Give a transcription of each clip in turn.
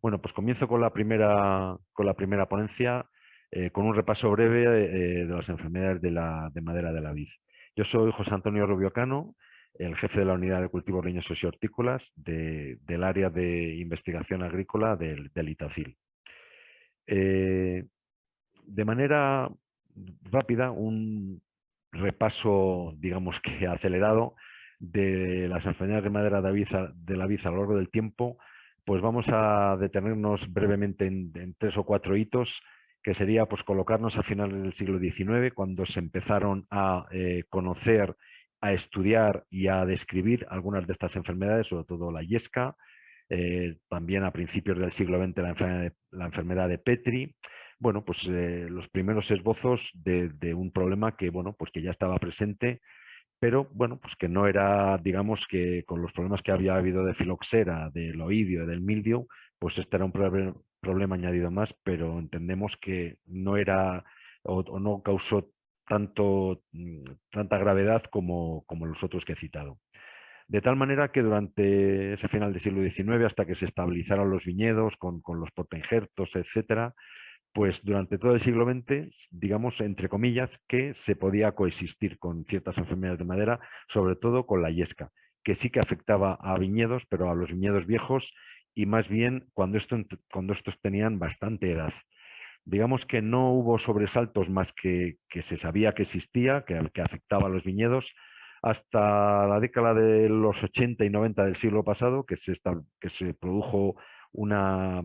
Bueno, pues comienzo con la primera ponencia, con un repaso breve de las enfermedades de madera de la vid. Yo soy José Antonio Rubio Cano, el jefe de la unidad de cultivos leñosos y hortícolas del área de investigación agrícola del Itacil. Eh, de manera rápida, un repaso, digamos que acelerado, de las enfermedades de madera de la vid a lo largo del tiempo, pues vamos a detenernos brevemente en tres o cuatro hitos, que sería pues colocarnos a finales del siglo XIX, cuando se empezaron a conocer, a estudiar y a describir algunas de estas enfermedades, sobre todo la yesca. También a principios del siglo XX la enfermedad de Petri. Bueno, pues los primeros esbozos de un problema que, bueno, pues que ya estaba presente, pero bueno, pues que no era, digamos, que con los problemas que había habido de filoxera, del oidio, del mildio, pues este era un problema añadido más, pero entendemos que no era o no causó tanta gravedad como los otros que he citado. De tal manera que durante ese final del siglo XIX, hasta que se estabilizaron los viñedos con los portainjertos, etcétera, pues durante todo el siglo XX, digamos, entre comillas, que se podía coexistir con ciertas enfermedades de madera, sobre todo con la yesca, que sí que afectaba a viñedos, pero a los viñedos viejos y más bien cuando estos tenían bastante edad. Digamos que no hubo sobresaltos más que se sabía que existía, que afectaba a los viñedos, hasta la década de los 80 y 90 del siglo pasado, que se produjo una,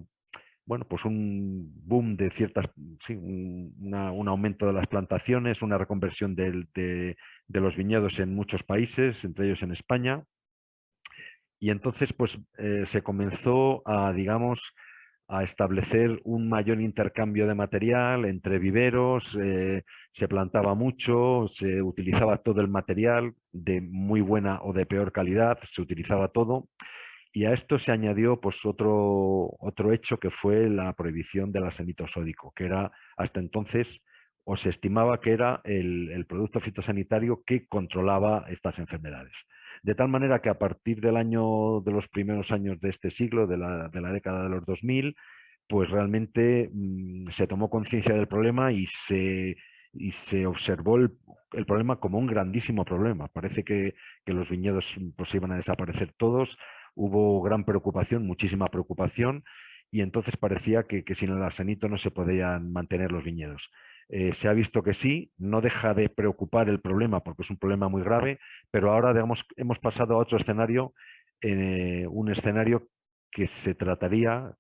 bueno, pues un boom de ciertas, sí, un aumento de las plantaciones, una reconversión de los viñedos en muchos países, entre ellos en España. Y entonces, pues se comenzó a, digamos, a establecer un mayor intercambio de material entre viveros, se plantaba mucho, se utilizaba todo el material de muy buena o de peor calidad, se utilizaba todo. Y a esto se añadió pues otro hecho, que fue la prohibición del arsénico sódico, que era hasta entonces, o se estimaba que era el producto fitosanitario que controlaba estas enfermedades. De tal manera que a partir de los primeros años de este siglo, de la década de los 2000, pues realmente se tomó conciencia del problema y se observó el problema como un grandísimo problema. Parece que los viñedos pues, iban a desaparecer todos. Hubo gran preocupación, muchísima preocupación, y entonces parecía que sin el arsenito no se podían mantener los viñedos. Se ha visto que sí, no deja de preocupar el problema porque es un problema muy grave, pero ahora digamos, hemos pasado a otro escenario, un escenario que se trataría,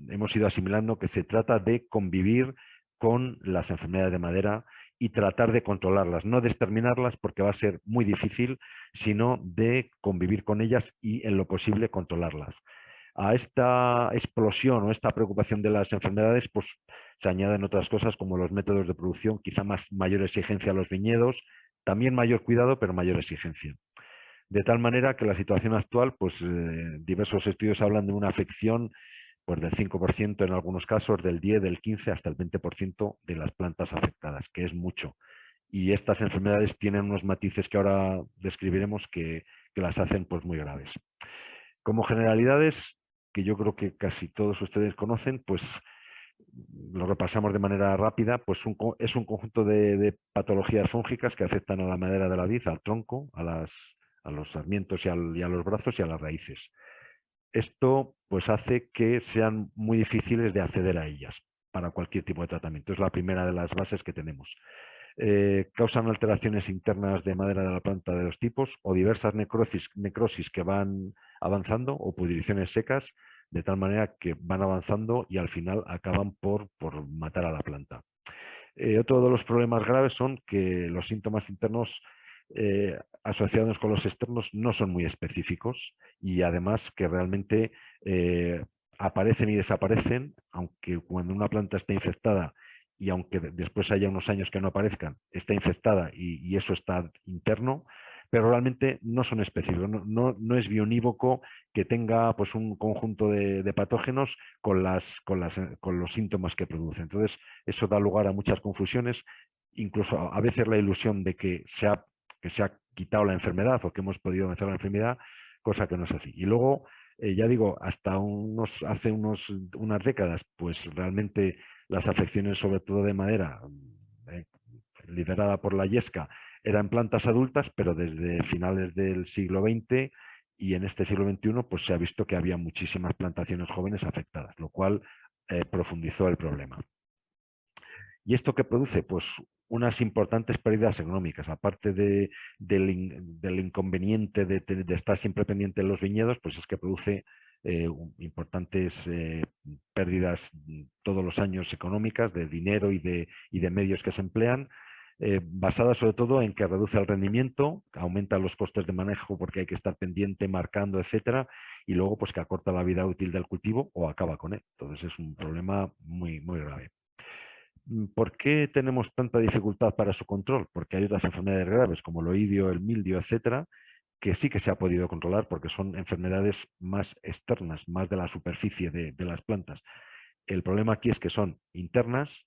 hemos ido asimilando, que se trata de convivir con las enfermedades de madera y tratar de controlarlas, no de exterminarlas porque va a ser muy difícil, sino de convivir con ellas y en lo posible controlarlas. A esta explosión o esta preocupación de las enfermedades, pues se añaden otras cosas como los métodos de producción, quizá mayor exigencia a los viñedos, también mayor cuidado, pero mayor exigencia. De tal manera que la situación actual, pues diversos estudios hablan de una afección pues, del 5% en algunos casos, del 10, del 15 hasta el 20% de las plantas afectadas, que es mucho. Y estas enfermedades tienen unos matices que ahora describiremos que las hacen pues, muy graves. Como generalidades, que yo creo que casi todos ustedes conocen, pues lo repasamos de manera rápida, pues es un conjunto de patologías fúngicas que afectan a la madera de la vid, al tronco, a los sarmientos y a los brazos y a las raíces. Esto pues hace que sean muy difíciles de acceder a ellas para cualquier tipo de tratamiento. Es la primera de las bases que tenemos. Causan alteraciones internas de madera de la planta de dos tipos o diversas necrosis que van avanzando o pudriciones secas, de tal manera que van avanzando y al final acaban por matar a la planta. Otro de los problemas graves son que los síntomas internos asociados con los externos no son muy específicos y además que realmente aparecen y desaparecen, aunque cuando una planta está infectada y aunque después haya unos años que no aparezcan, está infectada y eso está interno, pero realmente no son específicos, no es bionívoco que tenga pues, un conjunto de patógenos con los síntomas que produce. Entonces, eso da lugar a muchas confusiones, incluso a veces la ilusión de que se ha quitado la enfermedad o que hemos podido vencer la enfermedad, cosa que no es así. Y luego Ya digo, hasta hace unas décadas, pues realmente las afecciones, sobre todo de madera, eh, liderada por la Yesca, eran plantas adultas, pero desde finales del siglo XX y en este siglo XXI, pues se ha visto que había muchísimas plantaciones jóvenes afectadas, lo cual profundizó el problema. ¿Y esto qué produce? Pues unas importantes pérdidas económicas, aparte del inconveniente de estar siempre pendiente de los viñedos, pues es que produce importantes pérdidas todos los años económicas, de dinero y de medios que se emplean, basadas sobre todo en que reduce el rendimiento, aumenta los costes de manejo porque hay que estar pendiente, marcando, etcétera, y luego pues que acorta la vida útil del cultivo o acaba con él. Entonces es un problema muy, muy grave. ¿Por qué tenemos tanta dificultad para su control? Porque hay otras enfermedades graves como el oidio, el mildio, etcétera, que sí que se ha podido controlar porque son enfermedades más externas, más de la superficie de las plantas. El problema aquí es que son internas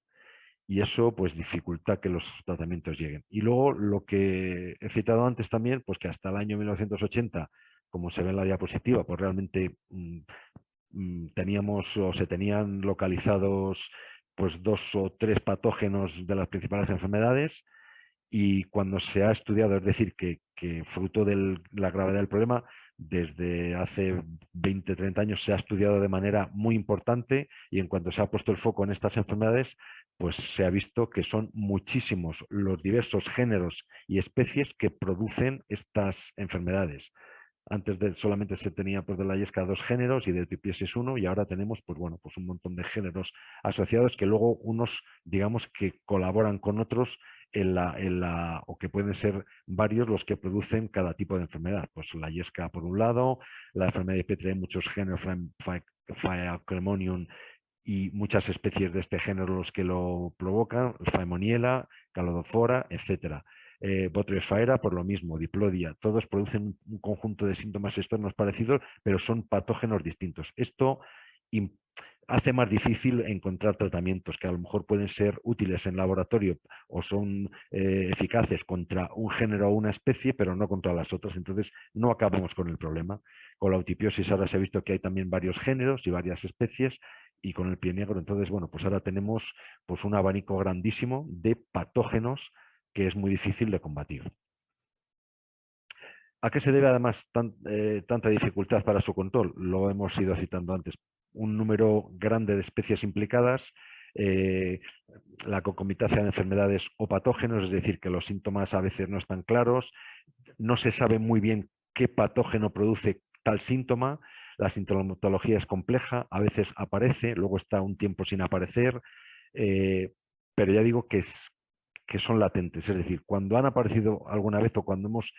y eso pues dificulta que los tratamientos lleguen. Y luego lo que he citado antes también, pues que hasta el año 1980, como se ve en la diapositiva, pues realmente teníamos o se tenían localizados pues 2 o 3 patógenos de las principales enfermedades y cuando se ha estudiado, es decir, que fruto de la gravedad del problema, desde hace 20, 30 años se ha estudiado de manera muy importante y en cuanto se ha puesto el foco en estas enfermedades, pues se ha visto que son muchísimos los diversos géneros y especies que producen estas enfermedades. Antes solamente se tenía pues, de la yesca 2 géneros y del pipiesis 1 y ahora tenemos pues, bueno, pues un montón de géneros asociados que luego unos, digamos, que colaboran con otros o que pueden ser varios los que producen cada tipo de enfermedad. Pues la yesca por un lado, la enfermedad de Petri, hay muchos géneros, Phaeacremonium y muchas especies de este género los que lo provocan, Phaemoniella, Calodofora, etcétera. Botryophaera, por lo mismo, Diplodia, todos producen un conjunto de síntomas externos parecidos, pero son patógenos distintos. Esto hace más difícil encontrar tratamientos que a lo mejor pueden ser útiles en laboratorio o son eficaces contra un género o una especie, pero no contra las otras. Entonces, no acabamos con el problema. Con la autipiosis ahora se ha visto que hay también varios géneros y varias especies y con el pie negro, entonces, bueno, pues ahora tenemos pues, un abanico grandísimo de patógenos que es muy difícil de combatir. ¿A qué se debe además tanta dificultad para su control? Lo hemos ido citando antes. Un número grande de especies implicadas, eh, la concomitancia de enfermedades o patógenos, es decir, que los síntomas a veces no están claros, no se sabe muy bien qué patógeno produce tal síntoma, la sintomatología es compleja, a veces aparece, luego está un tiempo sin aparecer, eh, pero ya digo que son latentes, es decir, cuando han aparecido alguna vez o cuando hemos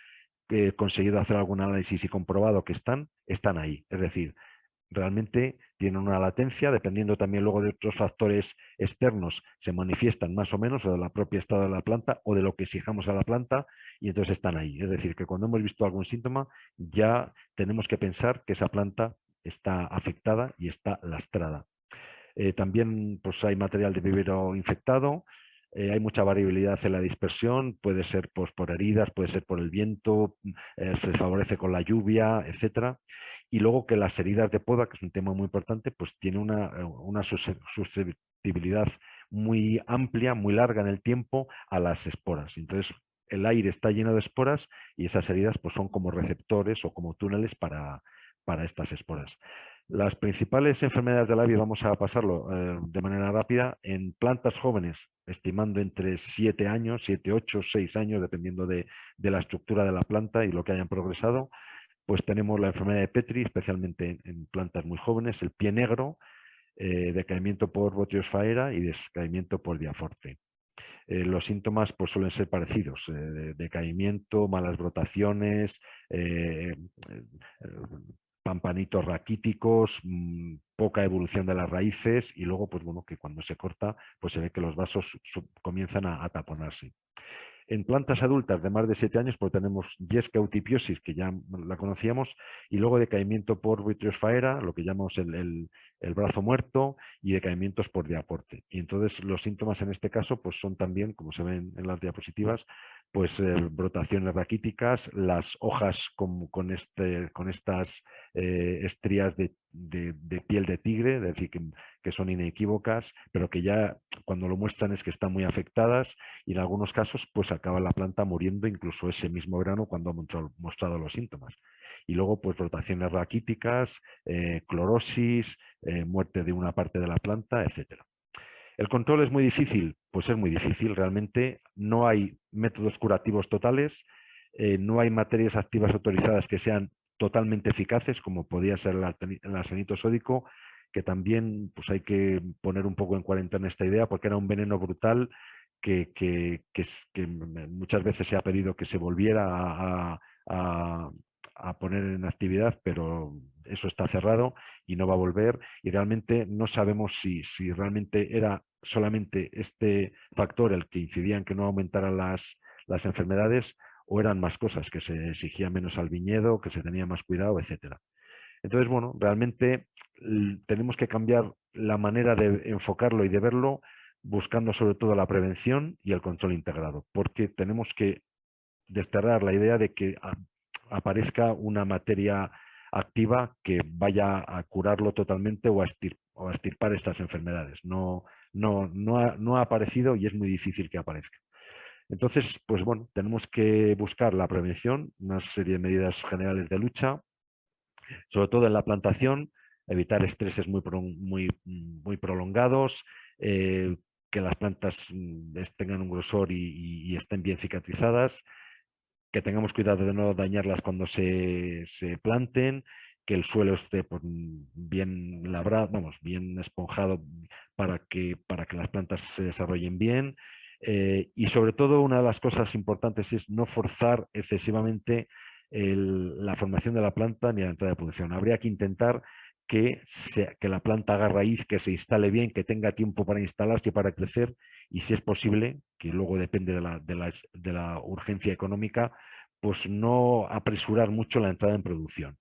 conseguido hacer algún análisis y comprobado que están ahí. Es decir, realmente tienen una latencia, dependiendo también luego de otros factores externos, se manifiestan más o menos, o del propio estado de la planta, o de lo que exijamos a la planta, y entonces están ahí. Es decir, que cuando hemos visto algún síntoma, ya tenemos que pensar que esa planta está afectada y está lastrada. También pues, hay material de vivero infectado, hay mucha variabilidad en la dispersión, puede ser pues, por heridas, puede ser por el viento, se favorece con la lluvia, etcétera. Y luego que las heridas de poda, que es un tema muy importante, pues tiene una susceptibilidad muy amplia, muy larga en el tiempo a las esporas. Entonces, el aire está lleno de esporas y esas heridas pues, son como receptores o como túneles para estas esporas. Las principales enfermedades de la vida, vamos a pasarlo de manera rápida, en plantas jóvenes, estimando entre 7 años, 7, 8, 6 años, dependiendo de la estructura de la planta y lo que hayan progresado, pues tenemos la enfermedad de Petri, especialmente en plantas muy jóvenes, el pie negro, decaimiento por Botryophaera y decaimiento por Diaforte. Los síntomas pues, suelen ser parecidos, decaimiento, malas brotaciones, pampanitos raquíticos, poca evolución de las raíces y luego, pues bueno, que cuando se corta, pues se ve que los vasos comienzan a taponarse. En plantas adultas de más de 7 años, pues tenemos Yesca eutipiosis, que ya la conocíamos, y luego decaimiento por Botryophaera, lo que llamamos el brazo muerto, y decaimientos por diaporte. Y entonces los síntomas en este caso pues son también, como se ven en las diapositivas, pues brotaciones raquíticas, las hojas con estas estrías de piel de tigre, es decir, que son inequívocas, pero que ya cuando lo muestran es que están muy afectadas y en algunos casos pues acaba la planta muriendo incluso ese mismo verano cuando ha mostrado los síntomas. Y luego pues brotaciones raquíticas, clorosis, muerte de una parte de la planta, etcétera. ¿El control es muy difícil? Pues es muy difícil. Realmente no hay métodos curativos totales, no hay materias activas autorizadas que sean totalmente eficaces, como podía ser el arsenito sódico, que también pues hay que poner un poco en cuarentena esta idea, porque era un veneno brutal que muchas veces se ha pedido que se volviera a poner en actividad, pero eso está cerrado y no va a volver, y realmente no sabemos si realmente era solamente este factor el que incidía en que no aumentaran las enfermedades, o eran más cosas, que se exigía menos al viñedo, que se tenía más cuidado, etcétera. Entonces, bueno, realmente tenemos que cambiar la manera de enfocarlo y de verlo, buscando sobre todo la prevención y el control integrado, porque tenemos que desterrar la idea de que aparezca una materia activa que vaya a curarlo totalmente o a extirpar estas enfermedades. No ha aparecido y es muy difícil que aparezca. Entonces, pues bueno, tenemos que buscar la prevención, una serie de medidas generales de lucha, sobre todo en la plantación, evitar estreses muy prolongados, que las plantas tengan un grosor y estén bien cicatrizadas, que tengamos cuidado de no dañarlas cuando se planten, que el suelo esté pues, bien labrado, vamos, bien esponjado para que las plantas se desarrollen bien. Y sobre todo, una de las cosas importantes es no forzar excesivamente la formación de la planta ni la entrada de producción. Habría que intentar que la planta haga raíz, que se instale bien, que tenga tiempo para instalarse y para crecer, y si es posible, que luego depende de la urgencia económica, pues no apresurar mucho la entrada en producción.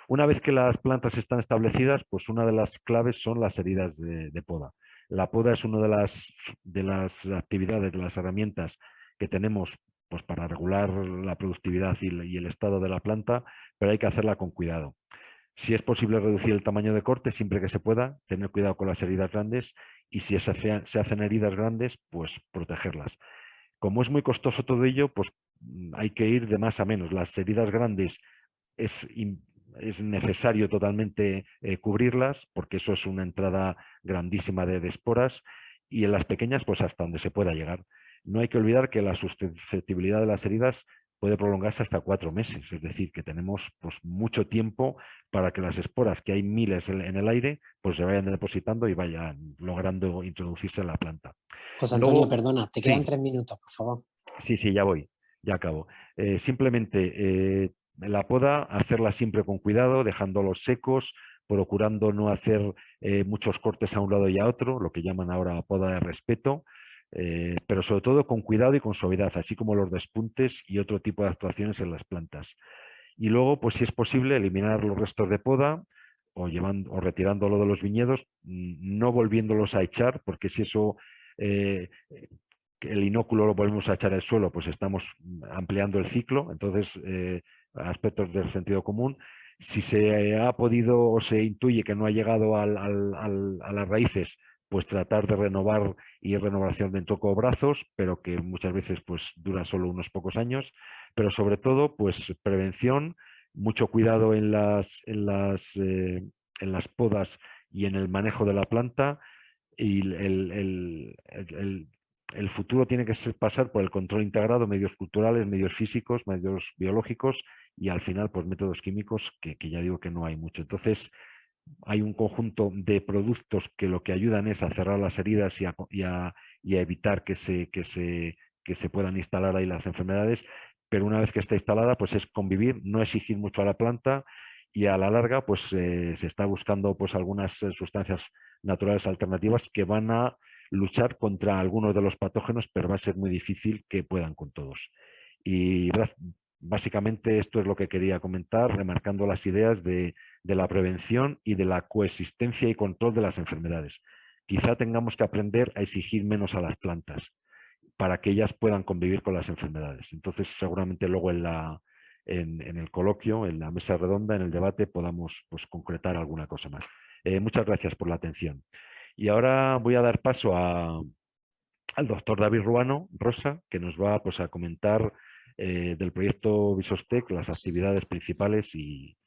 Una vez que las plantas están establecidas, pues una de las claves son las heridas de poda. La poda es una de las actividades, de las herramientas que tenemos pues, para regular la productividad y el estado de la planta, pero hay que hacerla con cuidado. Si es posible reducir el tamaño de corte siempre que se pueda, tener cuidado con las heridas grandes, y si se hacen heridas grandes, pues protegerlas. Como es muy costoso todo ello, pues hay que ir de más a menos. Las heridas grandes es, es necesario totalmente cubrirlas, porque eso es una entrada grandísima de esporas, y en las pequeñas, pues hasta donde se pueda llegar. No hay que olvidar que la susceptibilidad de las heridas puede prolongarse hasta 4 meses, es decir, que tenemos pues, mucho tiempo para que las esporas, que hay miles en el aire, pues se vayan depositando y vayan logrando introducirse en la planta. José Antonio, Luego, perdona, te quedan sí, 3 minutos, por favor. sí, ya voy, ya acabo. Simplemente la poda, hacerla siempre con cuidado, dejándolos secos, procurando no hacer muchos cortes a un lado y a otro, lo que llaman ahora poda de respeto, pero sobre todo con cuidado y con suavidad, así como los despuntes y otro tipo de actuaciones en las plantas. Y luego, pues si es posible, eliminar los restos de poda o retirándolo de los viñedos, no volviéndolos a echar, porque si eso eh, el inóculo lo volvemos a echar al suelo, pues estamos ampliando el ciclo. Entonces, aspectos del sentido común. Si se ha podido o se intuye que no ha llegado a las raíces, pues tratar de renovar y renovación de tronco o brazos, pero que muchas veces pues dura solo unos pocos años. Pero sobre todo, pues prevención, mucho cuidado en las podas y en el manejo de la planta, y el futuro tiene que pasar por el control integrado, medios culturales, medios físicos, medios biológicos y al final pues métodos químicos que ya digo que no hay mucho. Entonces hay un conjunto de productos que lo que ayudan es a cerrar las heridas y a evitar que se puedan instalar ahí las enfermedades, pero una vez que está instalada pues es convivir, no exigir mucho a la planta, y a la larga pues se está buscando pues algunas sustancias naturales alternativas que van a luchar contra algunos de los patógenos, pero va a ser muy difícil que puedan con todos. Y básicamente esto es lo que quería comentar, remarcando las ideas de la prevención y de la coexistencia y control de las enfermedades. Quizá tengamos que aprender a exigir menos a las plantas para que ellas puedan convivir con las enfermedades. Entonces, seguramente luego en el coloquio, en la mesa redonda, en el debate, podamos pues, concretar alguna cosa más. Muchas gracias por la atención. Y ahora voy a dar paso al doctor David Ruano, Rosa, que nos va pues, a comentar del proyecto Visostec, las actividades principales y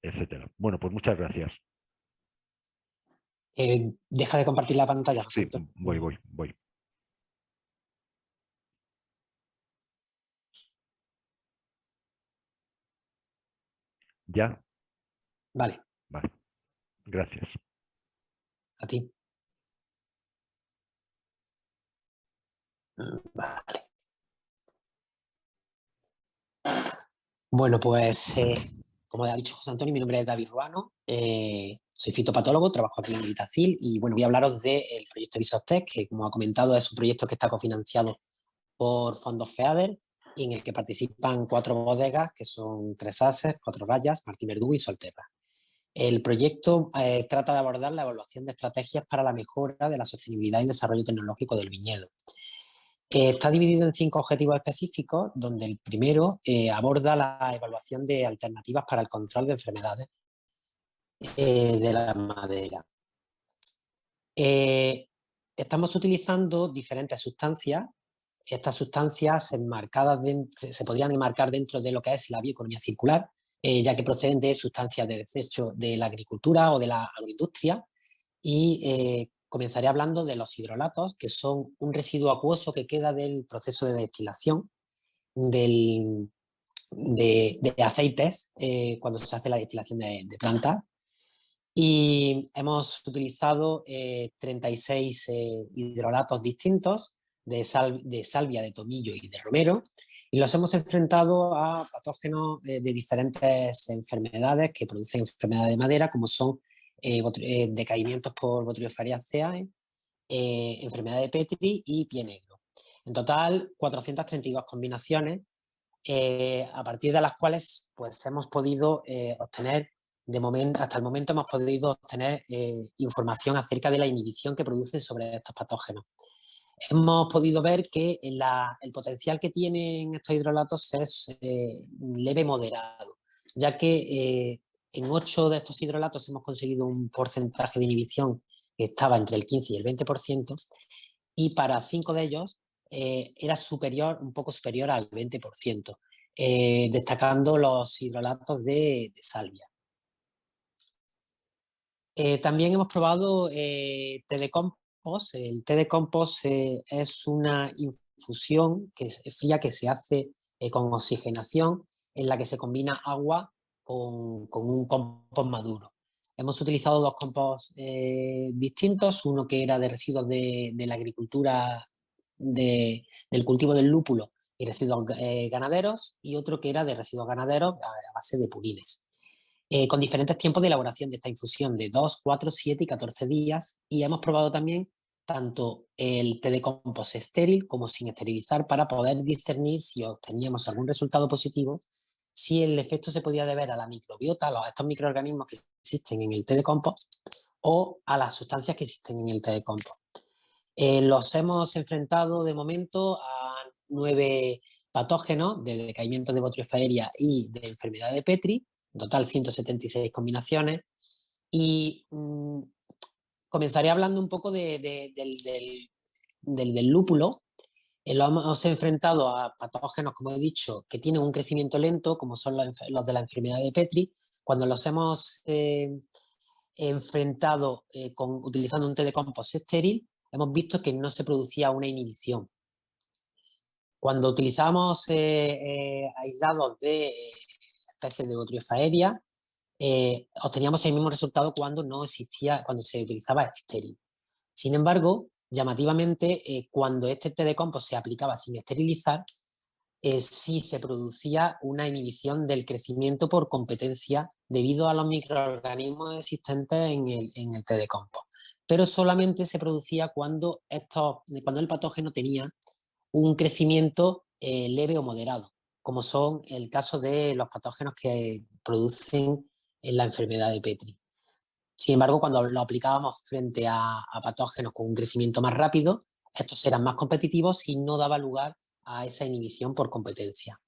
etcétera. Bueno, pues muchas gracias. Deja de compartir la pantalla, José Sí, Antonio. voy. ¿Ya? Vale, Vale. Gracias. a ti. Vale. Bueno, pues como ha dicho José Antonio, mi nombre es David Ruano, soy fitopatólogo, trabajo aquí en Vitacil y bueno, voy a hablaros del proyecto Visostec, que como ha comentado es un proyecto que está cofinanciado por fondos FEADER y en el que participan 4 bodegas, que son 3 Ases, 4 Rayas, Martín Verdú y Solterra. El proyecto trata de abordar la evaluación de estrategias para la mejora de la sostenibilidad y desarrollo tecnológico del viñedo. Está dividido en 5 objetivos específicos, donde el primero aborda la evaluación de alternativas para el control de enfermedades de la madera. Estamos utilizando diferentes sustancias. Estas sustancias se podrían enmarcar dentro de lo que es la bioeconomía circular, ya que proceden de sustancias de desecho de la agricultura o de la agroindustria. Y comenzaré hablando de los hidrolatos, que son un residuo acuoso que queda del proceso de destilación de aceites cuando se hace la destilación de plantas. Y hemos utilizado 36 hidrolatos distintos de salvia, de tomillo y de romero, y los hemos enfrentado a patógenos de diferentes enfermedades que producen enfermedades de madera, como son decaimientos por Botryophareaceae, enfermedad de Petri y pie negro. En total, 432 combinaciones, a partir de las cuales pues, hemos podido obtener, hasta el momento hemos podido obtener información acerca de la inhibición que producen sobre estos patógenos. Hemos podido ver que el potencial que tienen estos hidrolatos es leve moderado, ya que en 8 de estos hidrolatos hemos conseguido un porcentaje de inhibición que estaba entre el 15 y el 20%, y para 5 de ellos era un poco superior al 20%, destacando los hidrolatos de salvia. También hemos probado té de compost. El té de compost es una infusión fría que se hace con oxigenación, en la que se combina agua con un compost maduro. Hemos utilizado 2 composts distintos, uno que era de residuos de la agricultura, del cultivo del lúpulo y residuos ganaderos, y otro que era de residuos ganaderos a base de purines. Con diferentes tiempos de elaboración de esta infusión de 2, 4, 7 y 14 días, y hemos probado también tanto el té de compost estéril como sin esterilizar para poder discernir si obteníamos algún resultado positivo, si el efecto se podía deber a la microbiota, a estos microorganismos que existen en el té de compost o a las sustancias que existen en el té de compost. Los hemos enfrentado de momento a 9 patógenos de decaimiento de Botryophaeria y de enfermedad de Petri, en total 176 combinaciones, y comenzaré hablando un poco del lúpulo. Lo hemos enfrentado a patógenos, como he dicho, que tienen un crecimiento lento, como son los de la enfermedad de Petri. Cuando los hemos enfrentado utilizando un té de compost estéril, hemos visto que no se producía una inhibición. Cuando utilizamos aislados de especies de Botryophaeria, obteníamos el mismo resultado cuando se utilizaba estéril. Sin embargo, llamativamente, cuando este té de compost se aplicaba sin esterilizar, sí se producía una inhibición del crecimiento por competencia debido a los microorganismos existentes en el té de compost. Pero solamente se producía cuando el patógeno tenía un crecimiento leve o moderado, como son el caso de los patógenos que producen la enfermedad de Petri. Sin embargo, cuando lo aplicábamos frente a patógenos con un crecimiento más rápido, estos eran más competitivos y no daba lugar a esa inhibición por competencia.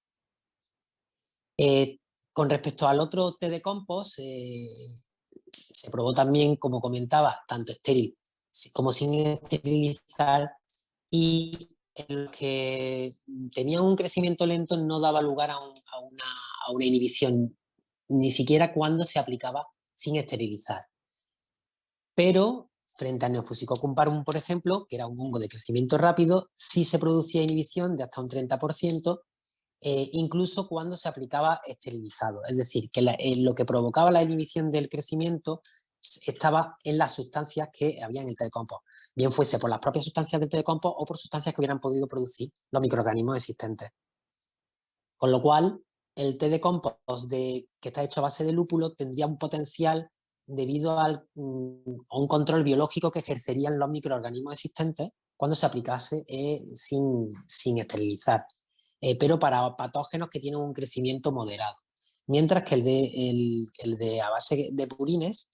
Con respecto al otro té de compost, se probó también, como comentaba, tanto estéril como sin esterilizar, y en los que tenían un crecimiento lento no daba lugar a una inhibición, ni siquiera cuando se aplicaba sin esterilizar. Pero frente al Neofusicoccus parvum, por ejemplo, que era un hongo de crecimiento rápido, sí se producía inhibición de hasta un 30%, incluso cuando se aplicaba esterilizado. Es decir, que lo que provocaba la inhibición del crecimiento estaba en las sustancias que había en el té de compost, bien fuese por las propias sustancias del té de compost o por sustancias que hubieran podido producir los microorganismos existentes. Con lo cual, el té de compost que está hecho a base de lúpulo tendría un potencial debido a un control biológico que ejercerían los microorganismos existentes cuando se aplicase sin esterilizar, pero para patógenos que tienen un crecimiento moderado. Mientras que el de a base de purines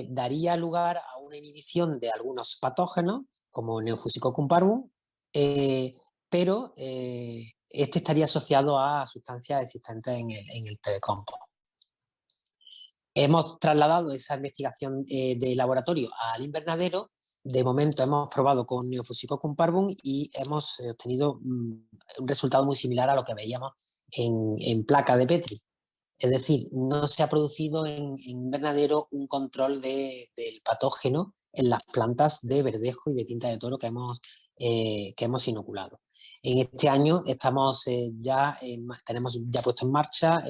daría lugar a una inhibición de algunos patógenos, como Neofusicoccus parvum, pero este estaría asociado a sustancias existentes en el té de compost. Hemos trasladado esa investigación de laboratorio al invernadero. De momento hemos probado con Neofusicoccus parvum y hemos obtenido un resultado muy similar a lo que veíamos en placa de Petri. Es decir, no se ha producido en invernadero un control del patógeno en las plantas de verdejo y de tinta de toro que hemos inoculado. En este año tenemos ya puesto en marcha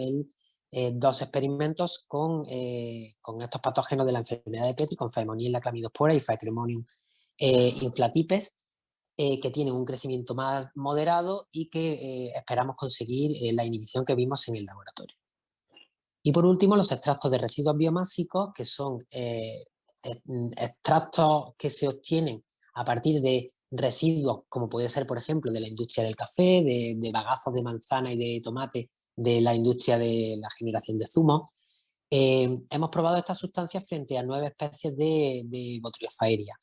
dos experimentos con estos patógenos de la enfermedad de Petri, con Phaemonilla clamidospora y Phaeocremonium inflatipes, que tienen un crecimiento más moderado y que esperamos conseguir la inhibición que vimos en el laboratorio. Y por último, los extractos de residuos biomásicos, que son extractos que se obtienen a partir de residuos, como puede ser, por ejemplo, de la industria del café, de bagazos de manzana y de tomate de la industria de la generación de zumos. Hemos probado estas sustancias frente a 9 especies de Botryophaeria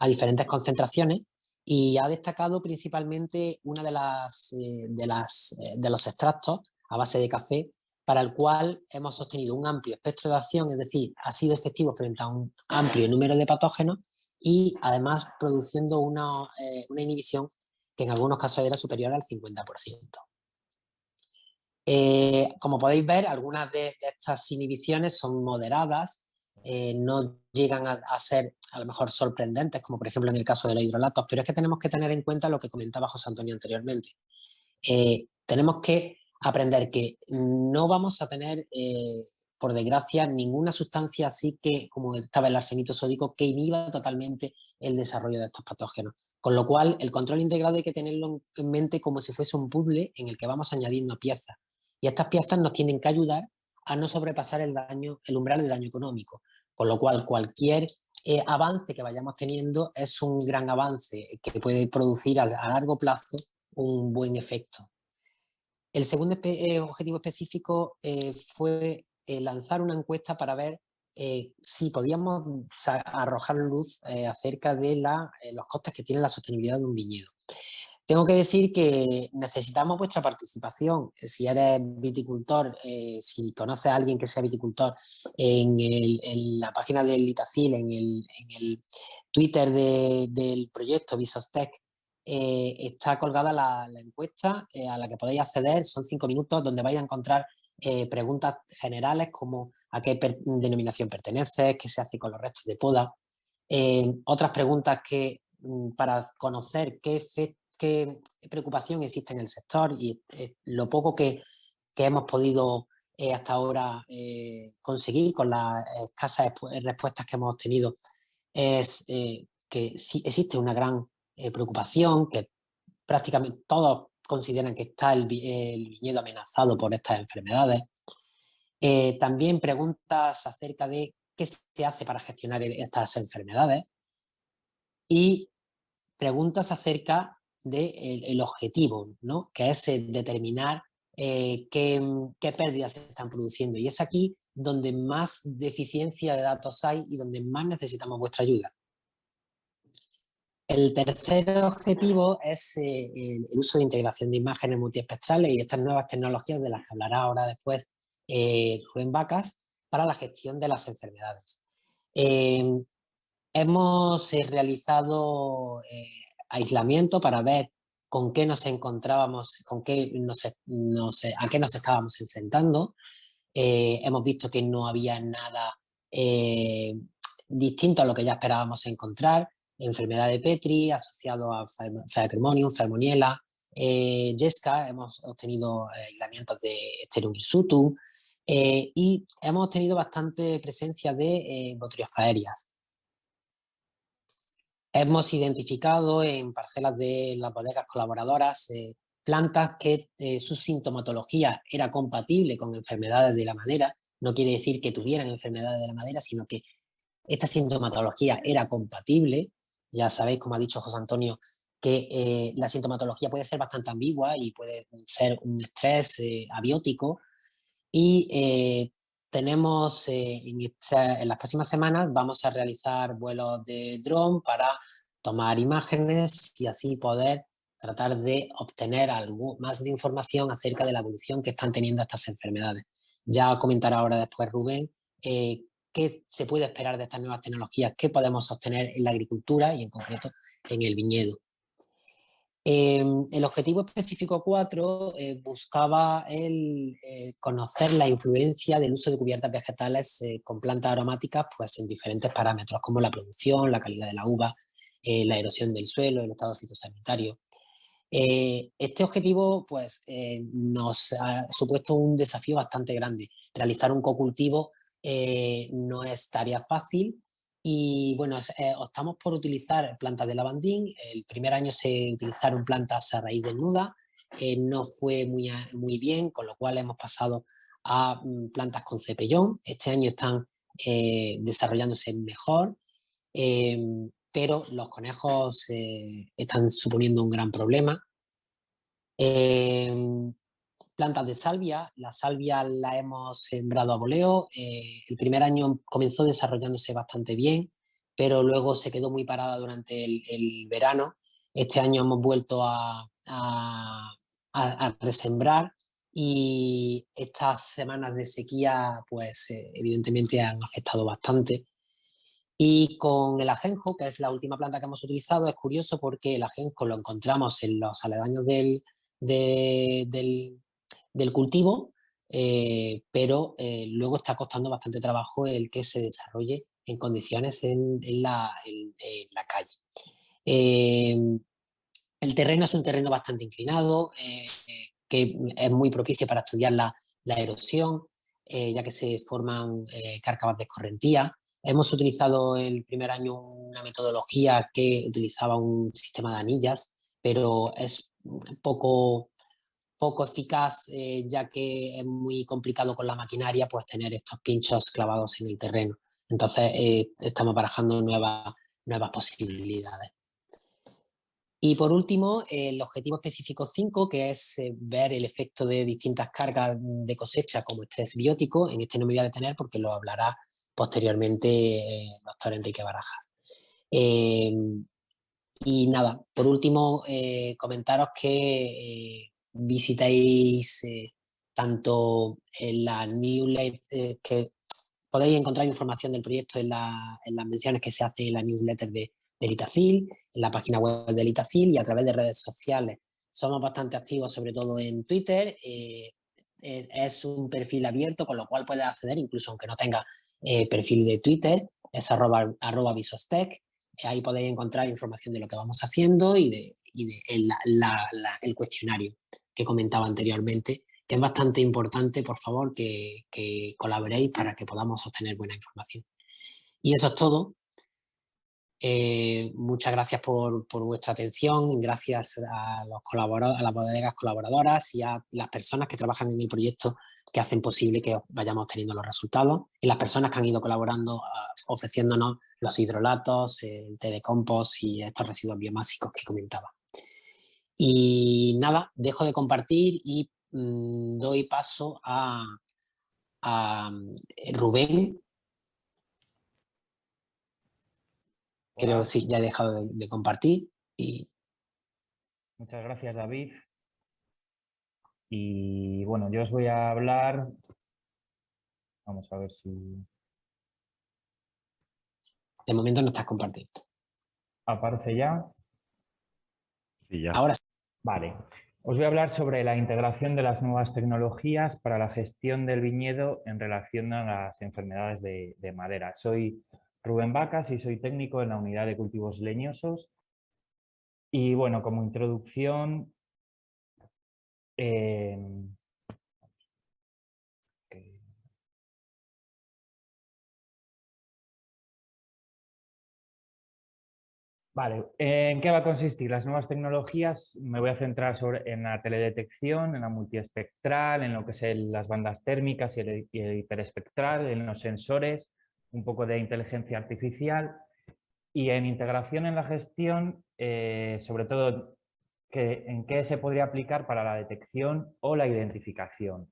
a diferentes concentraciones, y ha destacado principalmente una de los extractos a base de café, para el cual hemos obtenido un amplio espectro de acción, es decir, ha sido efectivo frente a un amplio número de patógenos y además produciendo una inhibición que en algunos casos era superior al 50%. Como podéis ver, algunas de estas inhibiciones son moderadas, no llegan a ser a lo mejor sorprendentes, como por ejemplo en el caso de los hidrolatos, pero es que tenemos que tener en cuenta lo que comentaba José Antonio anteriormente. Tenemos que aprender que no vamos a tener, por desgracia, ninguna sustancia así que, como estaba el arsenito sódico, que inhiba totalmente el desarrollo de estos patógenos. Con lo cual, el control integrado hay que tenerlo en mente como si fuese un puzzle en el que vamos añadiendo piezas. Y estas piezas nos tienen que ayudar a no sobrepasar el umbral del daño económico. Con lo cual, cualquier avance que vayamos teniendo es un gran avance que puede producir a largo plazo un buen efecto. El segundo objetivo específico fue lanzar una encuesta para ver si podíamos arrojar luz acerca de los costes que tiene la sostenibilidad de un viñedo. Tengo que decir que necesitamos vuestra participación. Si eres viticultor, si conoces a alguien que sea viticultor, en la página del Itacil, en el Twitter del proyecto Visostec, está colgada la encuesta a la que podéis acceder. Son 5 minutos donde vais a encontrar preguntas generales como a qué denominación perteneces, qué se hace con los restos de poda. Otras preguntas para conocer qué preocupación existe en el sector y lo poco que hemos podido hasta ahora conseguir con las escasas respuestas que hemos obtenido es que sí existe una gran preocupación, que prácticamente todos consideran que está el viñedo amenazado por estas enfermedades. También preguntas acerca de qué se hace para gestionar estas enfermedades y preguntas acerca del objetivo, ¿no? Que es determinar qué pérdidas se están produciendo. Y es aquí donde más deficiencia de datos hay y donde más necesitamos vuestra ayuda. El tercer objetivo es el uso de integración de imágenes multiespectrales y estas nuevas tecnologías de las que hablará ahora después Rubén Vacas para la gestión de las enfermedades. Hemos realizado aislamiento para ver con qué nos encontrábamos, a qué nos estábamos enfrentando. Hemos visto que no había nada distinto a lo que ya esperábamos encontrar. Enfermedad de Petri asociado a Phaeocremonium, Pheumoniella, Yesca, hemos obtenido aislamientos de Sterum hirsutum y hemos tenido bastante presencia de Botrytis aéreas. Hemos identificado en parcelas de las bodegas colaboradoras plantas que su sintomatología era compatible con enfermedades de la madera. No quiere decir que tuvieran enfermedades de la madera, sino que esta sintomatología era compatible. Ya sabéis, como ha dicho José Antonio, que la sintomatología puede ser bastante ambigua y puede ser un estrés abiótico. Y tenemos en las próximas semanas vamos a realizar vuelos de dron para tomar imágenes y así poder tratar de obtener algo más de información acerca de la evolución que están teniendo estas enfermedades. Ya comentará ahora después Rubén qué se puede esperar de estas nuevas tecnologías, qué podemos obtener en la agricultura y en concreto en el viñedo. El objetivo específico 4 buscaba conocer la influencia del uso de cubiertas vegetales con plantas aromáticas pues, en diferentes parámetros, como la producción, la calidad de la uva, la erosión del suelo, el estado fitosanitario. Este objetivo pues, nos ha supuesto un desafío bastante grande. Realizar un cocultivo no es tarea fácil. Y bueno, optamos por utilizar plantas de lavandín. El primer año se utilizaron plantas a raíz desnuda, no fue muy bien, con lo cual hemos pasado a plantas con cepellón. Este año están desarrollándose mejor, pero los conejos están suponiendo un gran problema. Plantas de salvia, la salvia la hemos sembrado a voleo. El primer año comenzó desarrollándose bastante bien, pero luego se quedó muy parada durante el verano. Este año hemos vuelto a resembrar y estas semanas de sequía pues evidentemente han afectado bastante. Y con el ajenjo, que es la última planta que hemos utilizado, es curioso porque el ajenjo lo encontramos en los aledaños del cultivo, pero luego está costando bastante trabajo el que se desarrolle en condiciones en la calle. El terreno es un terreno bastante inclinado, que es muy propicio para estudiar la erosión, ya que se forman cárcavas de escorrentía. Hemos utilizado el primer año una metodología que utilizaba un sistema de anillas, pero es poco eficaz, ya que es muy complicado con la maquinaria pues, tener estos pinchos clavados en el terreno. Entonces, estamos barajando nuevas posibilidades. Y por último, el objetivo específico 5, que es ver el efecto de distintas cargas de cosecha como estrés biótico. En este no me voy a detener porque lo hablará posteriormente el doctor Enrique Barajas. Y nada, por último, comentaros que visitéis tanto en la newsletter, que podéis encontrar información del proyecto en las menciones que se hacen en la newsletter del Itacil, en la página web del Itacil y a través de redes sociales. Somos bastante activos, sobre todo en Twitter. Es un perfil abierto, con lo cual puedes acceder, incluso aunque no tenga perfil de Twitter, es arroba visostech. Ahí podéis encontrar información de lo que vamos haciendo y de el cuestionario que comentaba anteriormente, que es bastante importante, por favor, que colaboréis para que podamos obtener buena información. Y eso es todo. Muchas gracias por vuestra atención, gracias a las bodegas colaboradoras y a las personas que trabajan en el proyecto que hacen posible que vayamos obteniendo los resultados, y las personas que han ido colaborando ofreciéndonos los hidrolatos, el té de compost y estos residuos biomásicos que comentaba. Y nada, dejo de compartir y doy paso a Rubén. Creo Hola. que sí, ya he dejado de compartir y Muchas gracias, David. Y bueno, yo os voy a hablar, vamos a ver si de momento no estás compartiendo. aparece ya. Sí, ya. Ahora sí. Vale. Os voy a hablar sobre la integración de las nuevas tecnologías para la gestión del viñedo en relación a las enfermedades de madera. Soy Rubén Vacas y soy técnico en la unidad de cultivos leñosos. Y bueno, como introducción, eh, vale, ¿en qué va a consistir las nuevas tecnologías? Me voy a centrar en la teledetección, en la multiespectral, en lo que es las bandas térmicas y el hiperespectral, en los sensores, un poco de inteligencia artificial y en integración en la gestión, sobre todo en qué se podría aplicar para la detección o la identificación.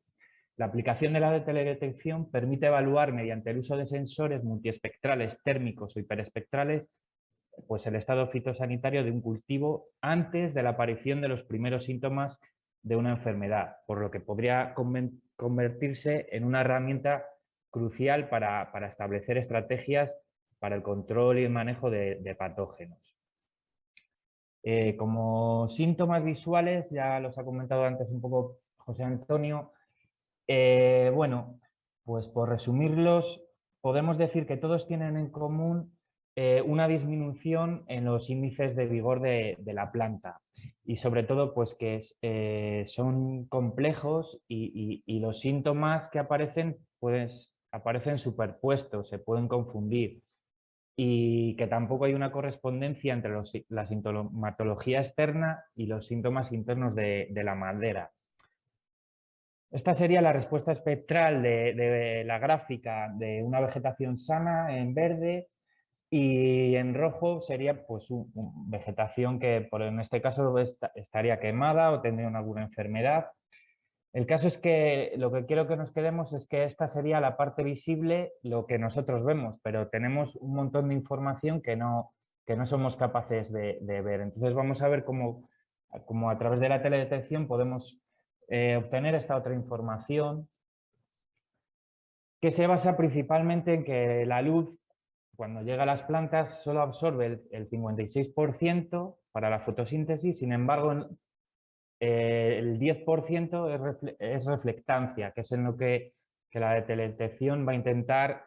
La aplicación de la teledetección permite evaluar mediante el uso de sensores multiespectrales, térmicos o hiperespectrales pues el estado fitosanitario de un cultivo antes de la aparición de los primeros síntomas de una enfermedad, por lo que podría convertirse en una herramienta crucial para establecer estrategias para el control y el manejo de patógenos. Como síntomas visuales, ya los ha comentado antes un poco José Antonio, bueno, pues por resumirlos, podemos decir que todos tienen en común una disminución en los índices de vigor de la planta y sobre todo pues que son complejos y los síntomas que aparecen pues aparecen superpuestos, se pueden confundir y que tampoco hay una correspondencia entre la sintomatología externa y los síntomas internos de la madera. Esta sería la respuesta espectral de la gráfica de una vegetación sana en verde y en rojo sería pues vegetación que en este caso estaría quemada o tendría alguna enfermedad. El caso es que lo que quiero que nos quedemos es que esta sería la parte visible, lo que nosotros vemos, pero tenemos un montón de información que no somos capaces de ver. Entonces vamos a ver cómo a través de la teledetección podemos obtener esta otra información que se basa principalmente en que la luz, cuando llega a las plantas, solo absorbe el 56% para la fotosíntesis, sin embargo, el 10% es reflectancia, que es en lo que la teledetección va a intentar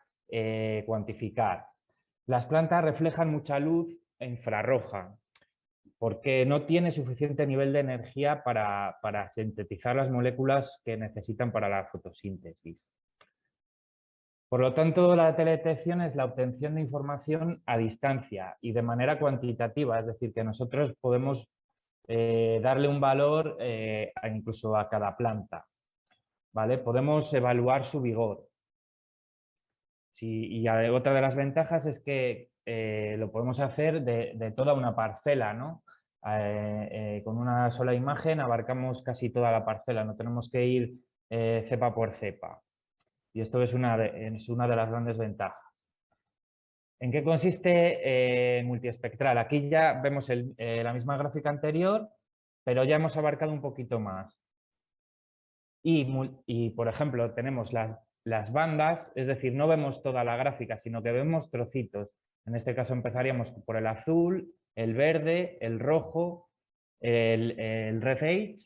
cuantificar. Las plantas reflejan mucha luz infrarroja, porque no tiene suficiente nivel de energía para sintetizar las moléculas que necesitan para la fotosíntesis. Por lo tanto, la teledetección es la obtención de información a distancia y de manera cuantitativa, es decir, que nosotros podemos darle un valor incluso a cada planta. ¿Vale? Podemos evaluar su vigor. Y otra de las ventajas es que lo podemos hacer de toda una parcela, ¿no? Con una sola imagen abarcamos casi toda la parcela, no tenemos que ir cepa por cepa. Y esto es una de las grandes ventajas. ¿En qué consiste multiespectral? Aquí ya vemos la misma gráfica anterior, pero ya hemos abarcado un poquito más. Y por ejemplo, tenemos las bandas, es decir, no vemos toda la gráfica, sino que vemos trocitos. En este caso empezaríamos por el azul, el verde, el rojo, el red age